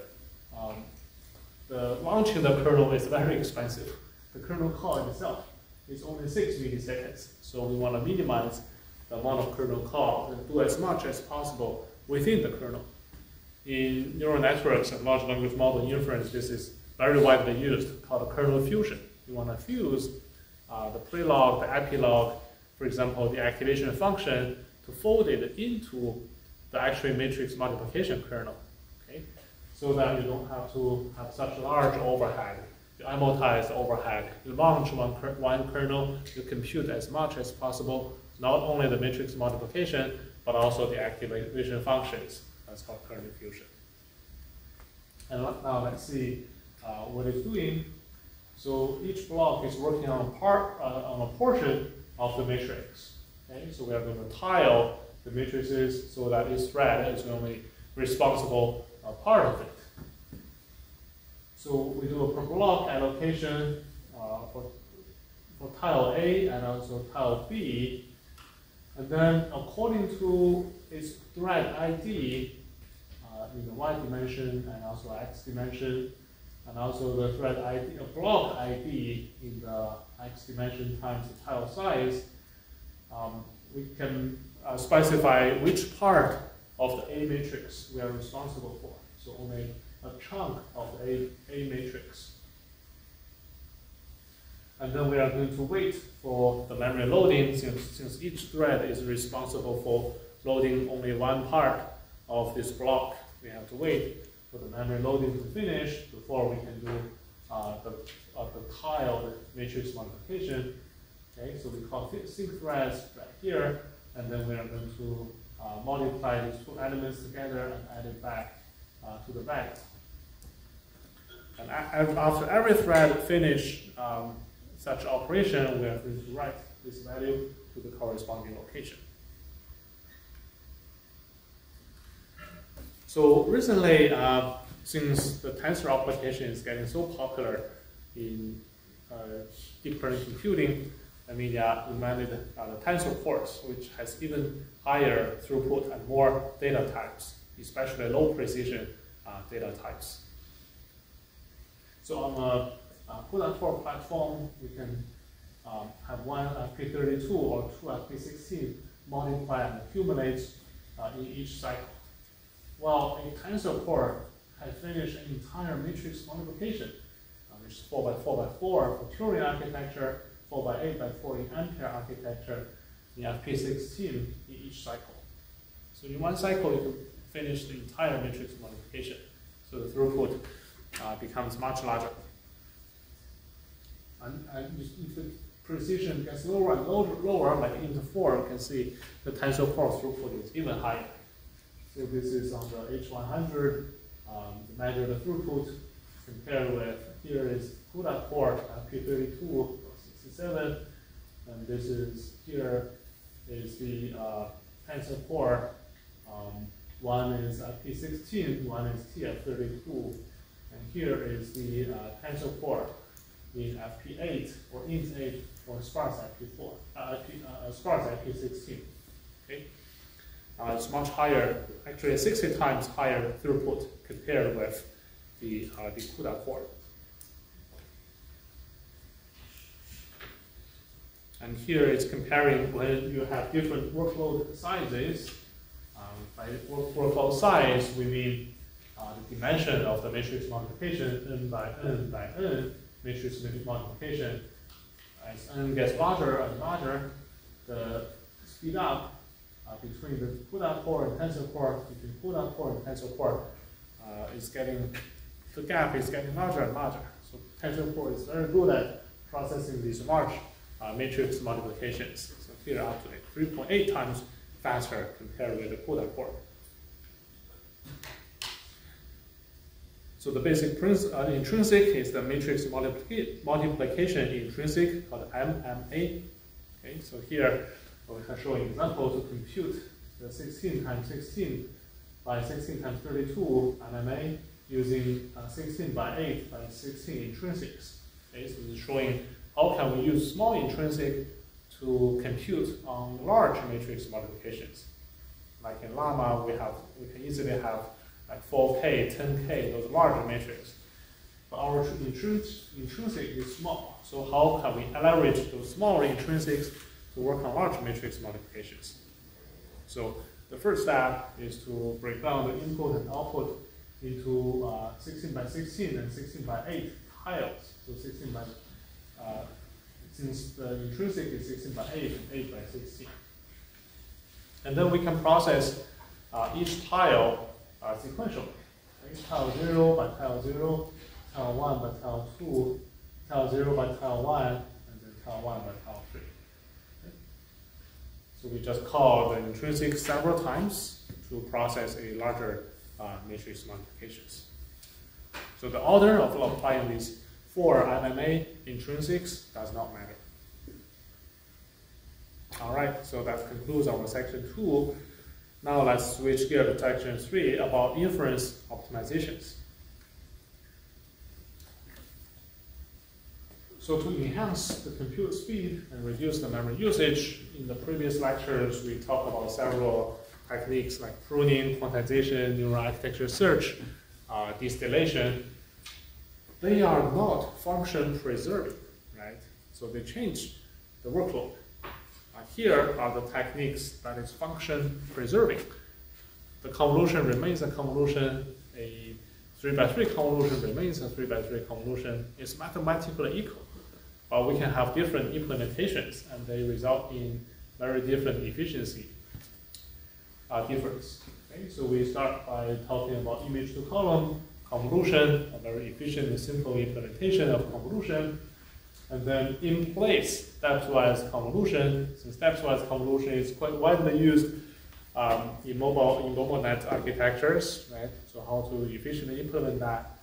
the launching the kernel is very expensive. The kernel call itself is only 6 milliseconds. So we want to minimize the amount of kernel call and do as much as possible within the kernel. In neural networks and large language model inference, this is very widely used, called kernel fusion. You want to fuse the prelog, the epilogue, for example, the activation function, to fold it into the actual matrix multiplication kernel, okay? So that you don't have to have such large overhead. You amortize the overhead. You launch one kernel, you compute as much as possible, not only the matrix multiplication, but also the activation functions. That's called kernel fusion. And now let's see what it's doing. So each block is working on a portion of the matrix. Okay, so we are going to tile the matrices so that each thread is only responsible part of it. So we do a per block allocation for tile A and also tile B, and then according to its thread ID in the Y dimension and also X dimension, and also the thread ID, a block ID in the X dimension times the tile size, we can specify which part of the A matrix we are responsible for. So only a chunk of the A matrix. And then we are going to wait for the memory loading since each thread is responsible for loading only one part of this block. We have to wait for the memory loading to finish before we can do the tile matrix modification. Okay, so we call sync threads right here, and then we are going to multiply these two elements together and add it back to the value. And after every thread finish such operation, we are going to write this value to the corresponding location. So recently, since the tensor application is getting so popular in deep learning computing, NVIDIA implemented the tensor cores, which has even higher throughput and more data types, especially low precision data types. So on a CUDA-Core platform, we can have one FP32 or two FP16 multiply and accumulate in each cycle. Well, a tensor core has finished an entire matrix multiplication, which is 4x4x4 for Turing architecture, 4x8x4 in Ampere architecture, in FP16 in each cycle. So in one cycle, you can finish the entire matrix multiplication. So the throughput becomes much larger. And if the precision gets lower and lower, like into 4, you can see the tensor core throughput is even higher. So this is on the H100, to measure the throughput, compared with, here is CUDA-Core FP32 or 67, and this is, here is the tensor core. One is FP16, one is TF32, and here is the tensor core in FP8 or int8 for sparse FP4, sparse FP16. Okay, it's much higher, actually 60 times higher throughput compared with the CUDA-Core. And here it's comparing when you have different workload sizes. By workload size, we mean the dimension of the matrix multiplication, n by n matrix multiplication. As n gets larger and larger, the speed up between the CUDA-Core and tensor core, between CUDA-Core and tensor core, the gap is getting larger and larger. So tensor core is very good at processing these large matrix multiplications. So here up to 3.8 times faster compared with the CUDA-Core. So the basic intrinsic is the matrix multiplication intrinsic, called MMA. Okay, so here we can show an example to compute the 16 times 16 by 16 times 32 MMA using 16 by 8 by 16 intrinsics. Okay, so this is showing how can we use small intrinsic to compute on large matrix multiplications. Like in Llama, we can easily have like 4K, 10K, those large matrices. But our intrinsic is small. So how can we leverage those small intrinsics to work on large matrix multiplications? So the first step is to break down the input and output into 16 by 16 and 16 by 8 tiles. So 16 by since the intrinsic is 16 by 8 and 8 by 16. And then we can process each tile sequentially. Okay? Tile 0 by tile 0, tile 1 by tile 2, tile 0 by tile 1, and then tile 1 by tile 3. Okay? So we just call the intrinsic several times to process a larger matrix multiplications. So the order of applying these 4 MMA intrinsics does not matter. All right, so that concludes our section 2. Now let's switch gear to section 3 about inference optimizations. So to enhance the compute speed and reduce the memory usage, in the previous lectures we talked about several techniques like pruning, quantization, neural architecture search, distillation. They are not function preserving, right? So they change the workload. Here are the techniques that is function preserving. The convolution remains a convolution, a 3x3 convolution remains a 3x3 convolution. It's mathematically equal, but we can have different implementations and they result in very different efficiency difference. Okay, so we start by talking about image to column convolution, a very efficient and simple implementation of convolution. And then in place stepwise convolution. So stepwise convolution is quite widely used in mobile net architectures, right? So how to efficiently implement that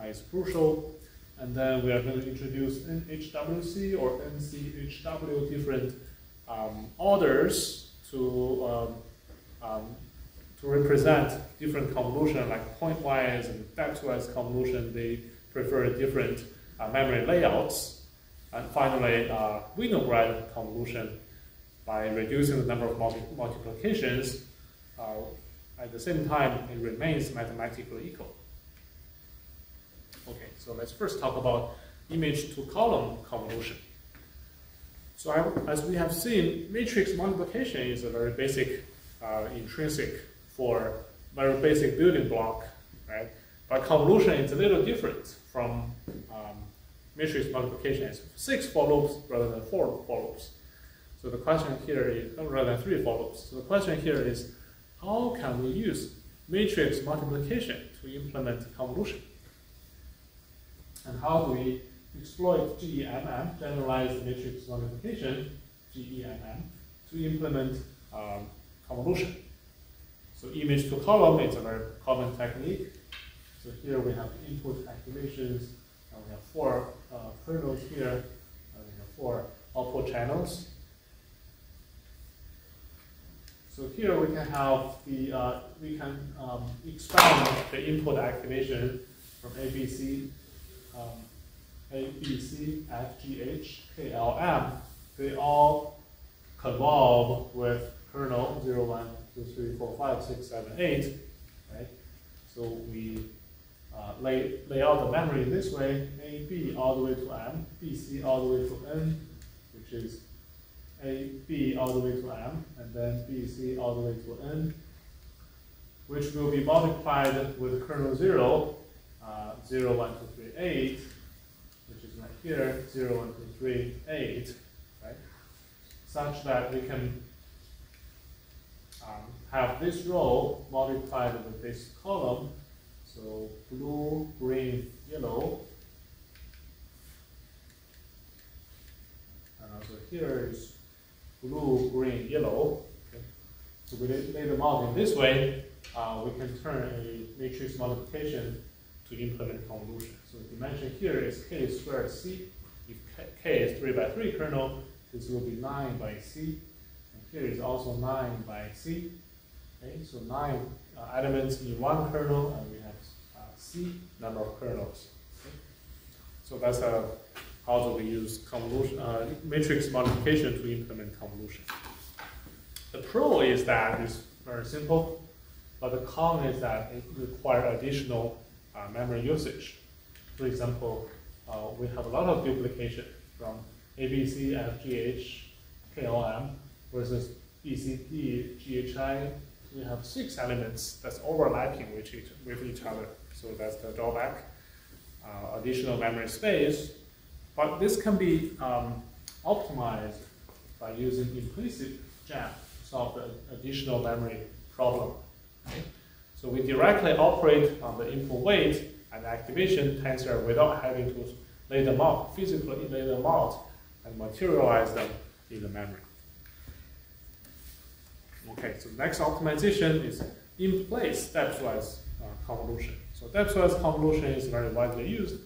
is crucial. And then we are going to introduce NHWC or NCHW, different orders to represent different convolution, like pointwise and depthwise convolution. They prefer different memory layouts. And finally, Winograd convolution, by reducing the number of multiplications, at the same time it remains mathematically equal. Okay, so let's first talk about image to column convolution. So as we have seen, matrix multiplication is a very basic, intrinsic for very basic building block, right? But convolution is a little different from matrix multiplication. It's 6 for loops rather than 4 for loops. So the question here is, rather than 3 for loops. So the question here is, how can we use matrix multiplication to implement convolution? And how do we exploit GEMM, generalized matrix multiplication, GEMM, to implement convolution? So image to column is a very common technique. So here we have input activations, and we have 4 kernels here, and we have 4 output channels. So here we can have the expand the input activation from ABC, F, G, H, K, L, M. They all convolve with kernel 0, 1, 2, 3, 4, 5, 6, 7, 8. Right? So we lay out the memory in this way: A, B all the way to M, B, C all the way to N, which is A, B all the way to M, and then B, C all the way to N, which will be multiplied with kernel 0, 0, 1, 2, 3, 8, which is right here, 0, 1, 2, 3, 8, right? Such that we can have this row multiplied with this column. So blue, green, yellow. And also here is blue, green, yellow. Okay. So we lay them out in this way, we can turn a matrix multiplication to implement convolution. So the dimension here is k squared c. If k is 3 by 3 kernel, this will be 9 by c. And here is also 9 by c. Okay, so 9 elements in one kernel, and we have c number of kernels. Okay. So that's how do we use convolution, matrix multiplication to implement convolution. The pro is that it's very simple, but the con is that it requires additional memory usage. For example, we have a lot of duplication from ABC, F, G, H, K, L, M versus B, C, D, G, H, I. We have 6 elements that's overlapping with each other. So that's the drawback. Additional memory space. But this can be optimized by using implicit gem to solve the additional memory problem. Okay? So we directly operate on the input weight and activation tensor without having to lay them out, physically lay them out and materialize them in the memory. Okay, so the next optimization is in-place stepwise convolution. So stepwise convolution is very widely used.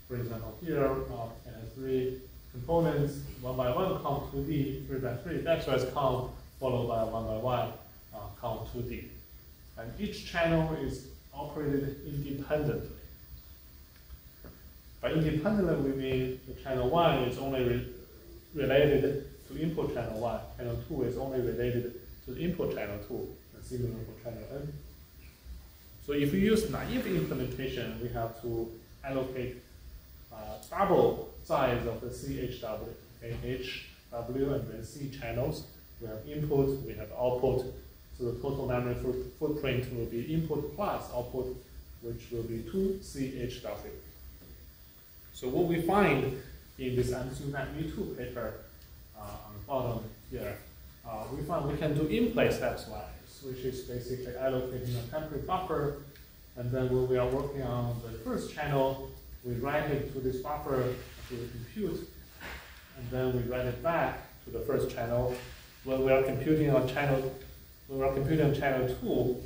For example, here it has 3 components: 1 by 1 count 2D, 3 by 3 stepwise count, followed by 1 by 1 count 2D. And each channel is operated independently. By independently, we mean the channel 1 is only related to input channel 1, channel 2 is only related to the input channel 2, and similar for channel N. So if we use naive implementation, we have to allocate double size of the CHW, okay, HW and then C channels. We have input, we have output, so the total memory footprint will be input plus output, which will be 2 CHW. So what we find in this MSU2 paper on the bottom here, we find we can do in-place stepwise loops, which is basically allocating a temporary buffer. And then when we are working on the first channel, we write it to this buffer to the compute, and then we write it back to the first channel. When we are computing on channel 2,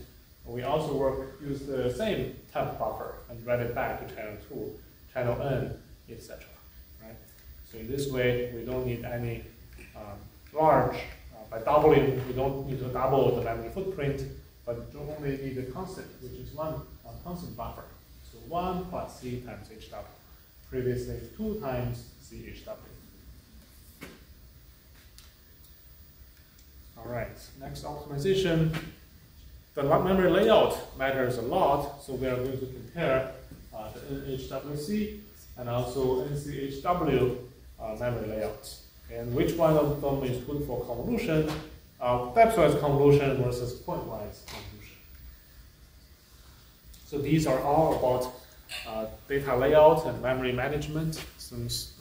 we also use the same temp buffer and write it back to channel 2, channel n, etc. Right? So in this way, we don't need any large. By doubling, we don't need to double the memory footprint, but only need a constant, which is one constant buffer. So 1 plus C times HW. Previously, 2 times CHW. All right, next optimization. The memory layout matters a lot, so we are going to compare the NHWC and also NCHW memory layouts. And which one of them is good for convolution, depth-wise convolution versus point-wise convolution. So these are all about data layout and memory management, since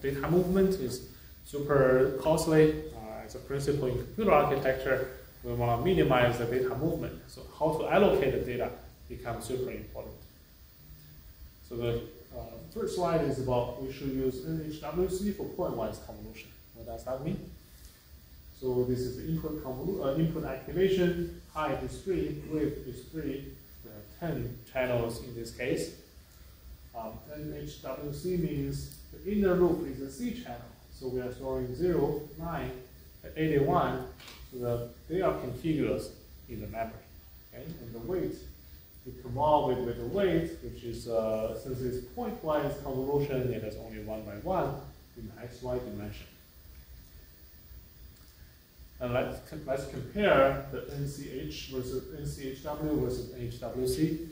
data movement is super costly. As a principle in computer architecture, we want to minimize the data movement. So how to allocate the data becomes super important. So the first slide is about we should use NHWC for point-wise convolution. What does that mean? So this is the input activation. Height is 3, width is 3. We have 10 channels in this case. NHWC means the inner loop is a C channel. So we are storing 0, 9, 81, so that they are contiguous in the memory. Okay? And the weight, we come out with the weight, which is, since it's point-wise convolution, it has only 1 by 1 in the XY dimension. And let's compare the NCH versus NCHW versus NHWC.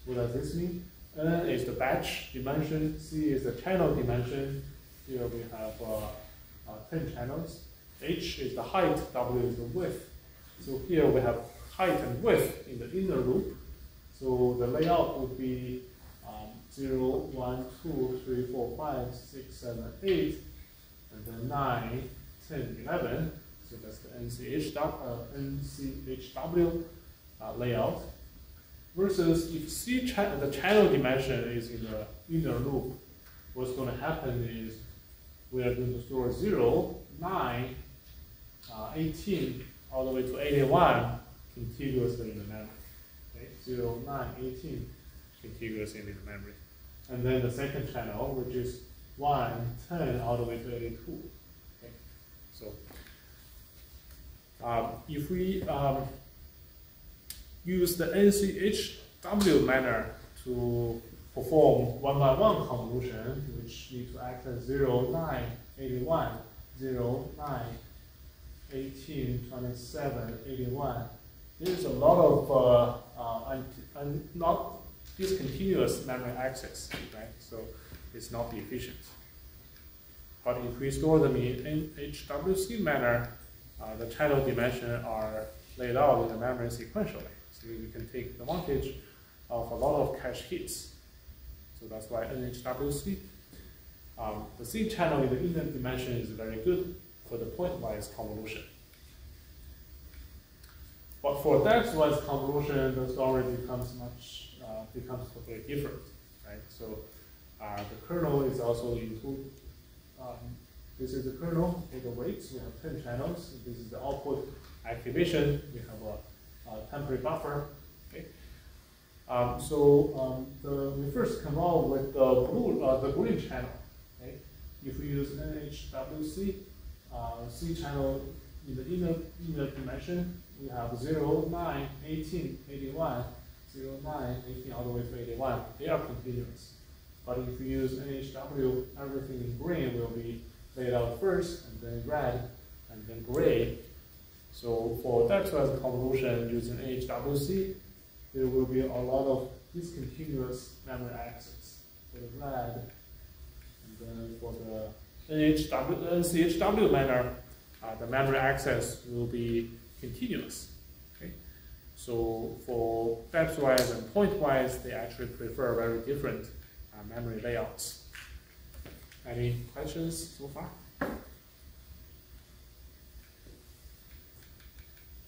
What does this mean? N is the batch dimension, C is the channel dimension. Here we have 10 channels. H is the height, W is the width. So here we have height and width in the inner loop. So the layout would be 0, 1, 2, 3, 4, 5, 6, 7, 8, and then 9, 10, 11. So that's the NCHW layout. Versus if the channel dimension is in the inner loop, what's going to happen is we are going to store 0, 9, 18, all the way to 81 contiguously in the memory. Okay? 0, 9, 18 contiguously in the memory. And then the second channel, which is 1, 10, all the way to 82. Okay? So if we use the NCHW manner to perform 1 by 1 convolution, which need to access 0, 9, 81, 0, 9, 18, 27, 81. There's a lot of not discontinuous memory access, right? So it's not efficient. But if we store them in NHWC manner, the channel dimensions are laid out in the memory sequentially. So we can take advantage of a lot of cache hits. So that's why NHWC. The C channel in the inner dimension is very good for the point-wise convolution. But for depth-wise convolution, the story becomes totally different, right? So the kernel is also into. This is the kernel for the weights. We have 10 channels. This is the output activation. We have a temporary buffer. Okay. We first come out with the green channel. Okay. If we use NHWC, C channel in the inner dimension, we have 0, 9, 18, 81, 0, 9, 18, all the way to 81. They are continuous. But if we use NHW, everything in green will be laid out first, and then red, and then gray. So for depth-wise convolution using NHWC, there will be a lot of discontinuous memory access for the red, and then for the NCHW manner, the memory access will be continuous. Okay? So for depth-wise and point-wise, they actually prefer very different memory layouts. Any questions so far?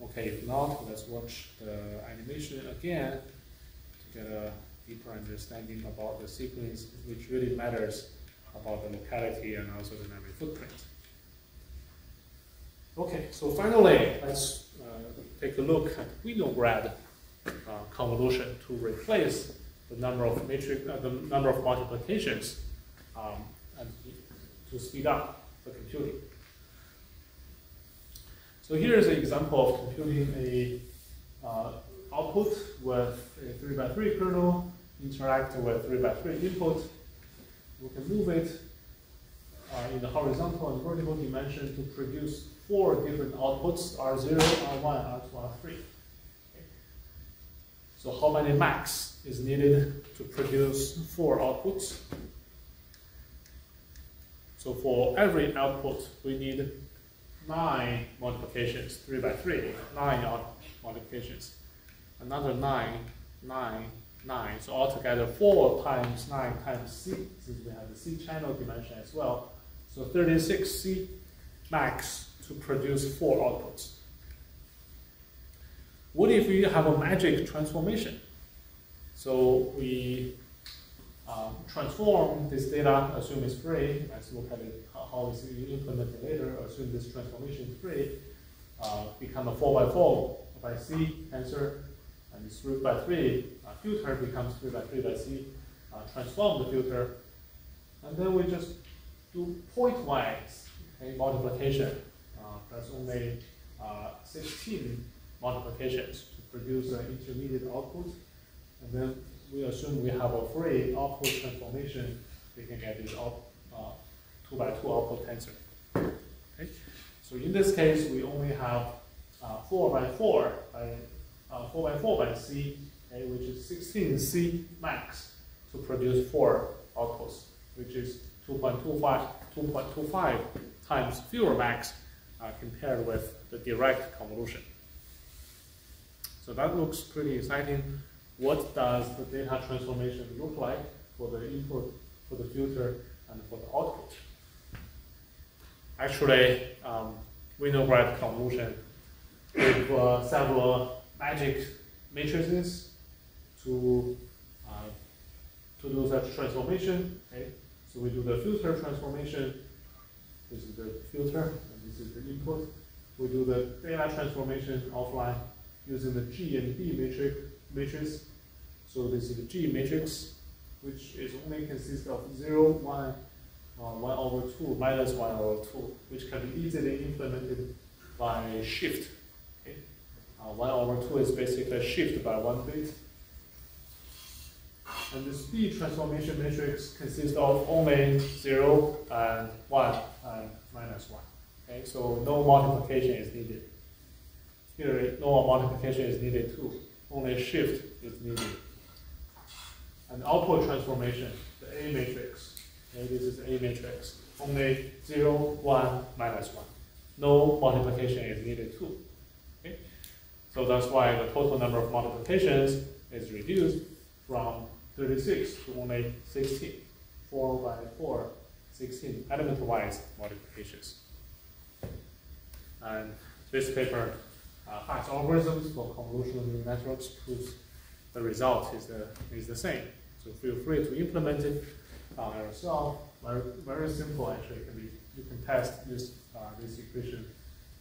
Okay, if not, let's watch the animation again to get a deeper understanding about the sequence, which really matters about the locality and also the memory footprint. Okay, so finally, let's take a look at winograd convolution to replace the number of multiplications and to speed up the computing. So here is an example of computing a output with a 3x3 kernel, interact with 3x3 input. We can move it in the horizontal and vertical dimension to produce 4 different outputs, R0, R1, R2, R3. Okay. So how many max is needed to produce 4 outputs? So for every output, we need 9 multiplications, 3x3, 9 multiplications. Another 9, 9, 9. So altogether 4 times 9 times C, since we have the C channel dimension as well. So 36 C max to produce 4 outputs. What if we have a magic transformation? So we transform this data, assume it's free. Let's look at it, how it's implemented later. Assume this transformation is free. Become a 4x4 by C tensor, and this 3x3 filter becomes 3x3 by C. Transform the filter, and then we just do pointwise multiplication. That's only 16 multiplications to produce an intermediate output. And then we assume we have a free output transformation. We can get this 2x2 output tensor. Okay? So in this case, we only have 4x4 by C, okay, which is 16 C max to produce 4 outputs, which is 2.25 times fewer max compared with the direct convolution. So that looks pretty exciting. What does the data transformation look like for the input, for the filter, and for the output? Actually, winograd convolution with several magic matrices to do such transformation. Okay? So we do the filter transformation. This is the filter, and this is the input. We do the data transformation offline using the G and B matrix. So this is the G matrix, which is only consists of 0, 1, 1 over 2, minus 1 over 2, which can be easily implemented by shift. Okay? 1 over 2 is basically a shift by 1 bit. And this B transformation matrix consists of only 0 and 1 and minus 1. Okay? So no multiplication is needed. Here, no multiplication is needed too. Only shift is needed. And output transformation, the A matrix. Okay, this is A matrix. Only 0, 1, minus 1. No multiplication is needed too. Okay? So that's why the total number of multiplications is reduced from 36 to only 16. 4 by 4, 16 element-wise multiplications. And this paper, fast algorithms for convolutional neural networks, proves the result is the same. So feel free to implement it yourself. Very simple, actually. You can test this equation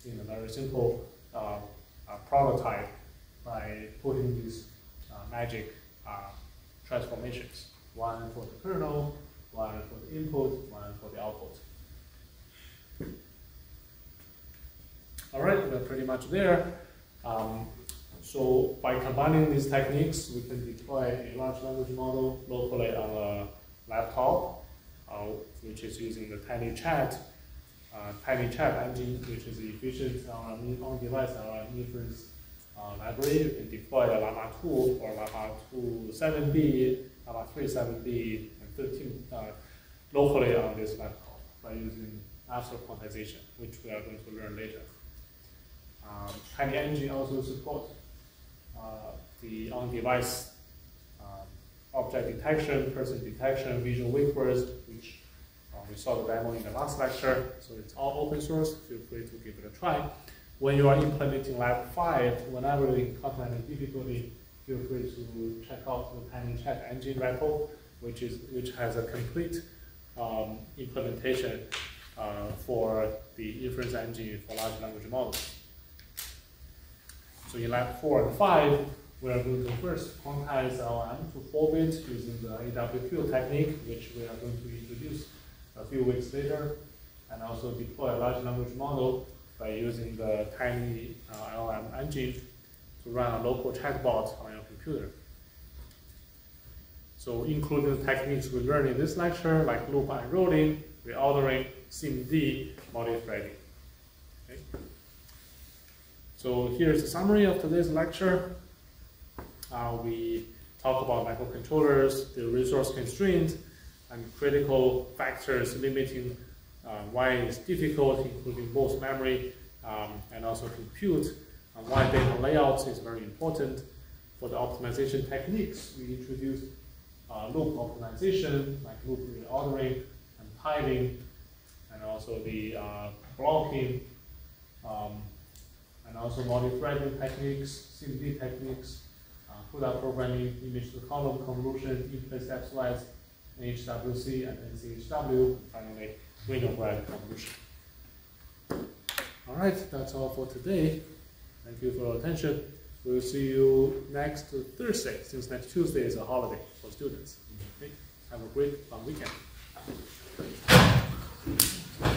in a very simple prototype by putting these magic transformations. One for the kernel, one for the input, one for the output. All right, we're pretty much there. So by combining these techniques, we can deploy a large language model locally on a laptop, which is using the TinyChat engine, which is efficient on-device Inference library. You can deploy a Llama 2 or Llama 2 7B, Llama 3 7B, and 13 locally on this laptop by using after quantization, which we are going to learn later. TinyEngine also supports the on-device object detection, person detection, visual wake words, which we saw the demo in the last lecture. So it's all open source. Feel free to give it a try. When you are implementing Lab 5, whenever you encounter any difficulty, feel free to check out the TinyEngine repo, which has a complete implementation for the inference engine for large language models. So in Lab 4 and 5, we are going to first quantize LM to 4-bit using the AWQ technique, which we are going to introduce a few weeks later, and also deploy a large language model by using the TinyEngine to run a local chatbot on your computer. So including the techniques we learned in this lecture, like loop unrolling, reordering, SIMD, multi-threading. Okay. So here's a summary of today's lecture. We talk about microcontrollers, the resource constraints, and critical factors limiting why it's difficult, including both memory and also compute, and why data layouts is very important. For the optimization techniques, we introduced loop optimization, like loop reordering and tiling, and also the blocking, and also multi-threading techniques, SIMD techniques, CUDA programming, image-to-column convolution, in-place stepwise, HWC and NCHW, and finally, Winograd convolution. All right, that's all for today. Thank you for your attention. We'll see you next Thursday, since next Tuesday is a holiday for students. Okay? Have a great long weekend.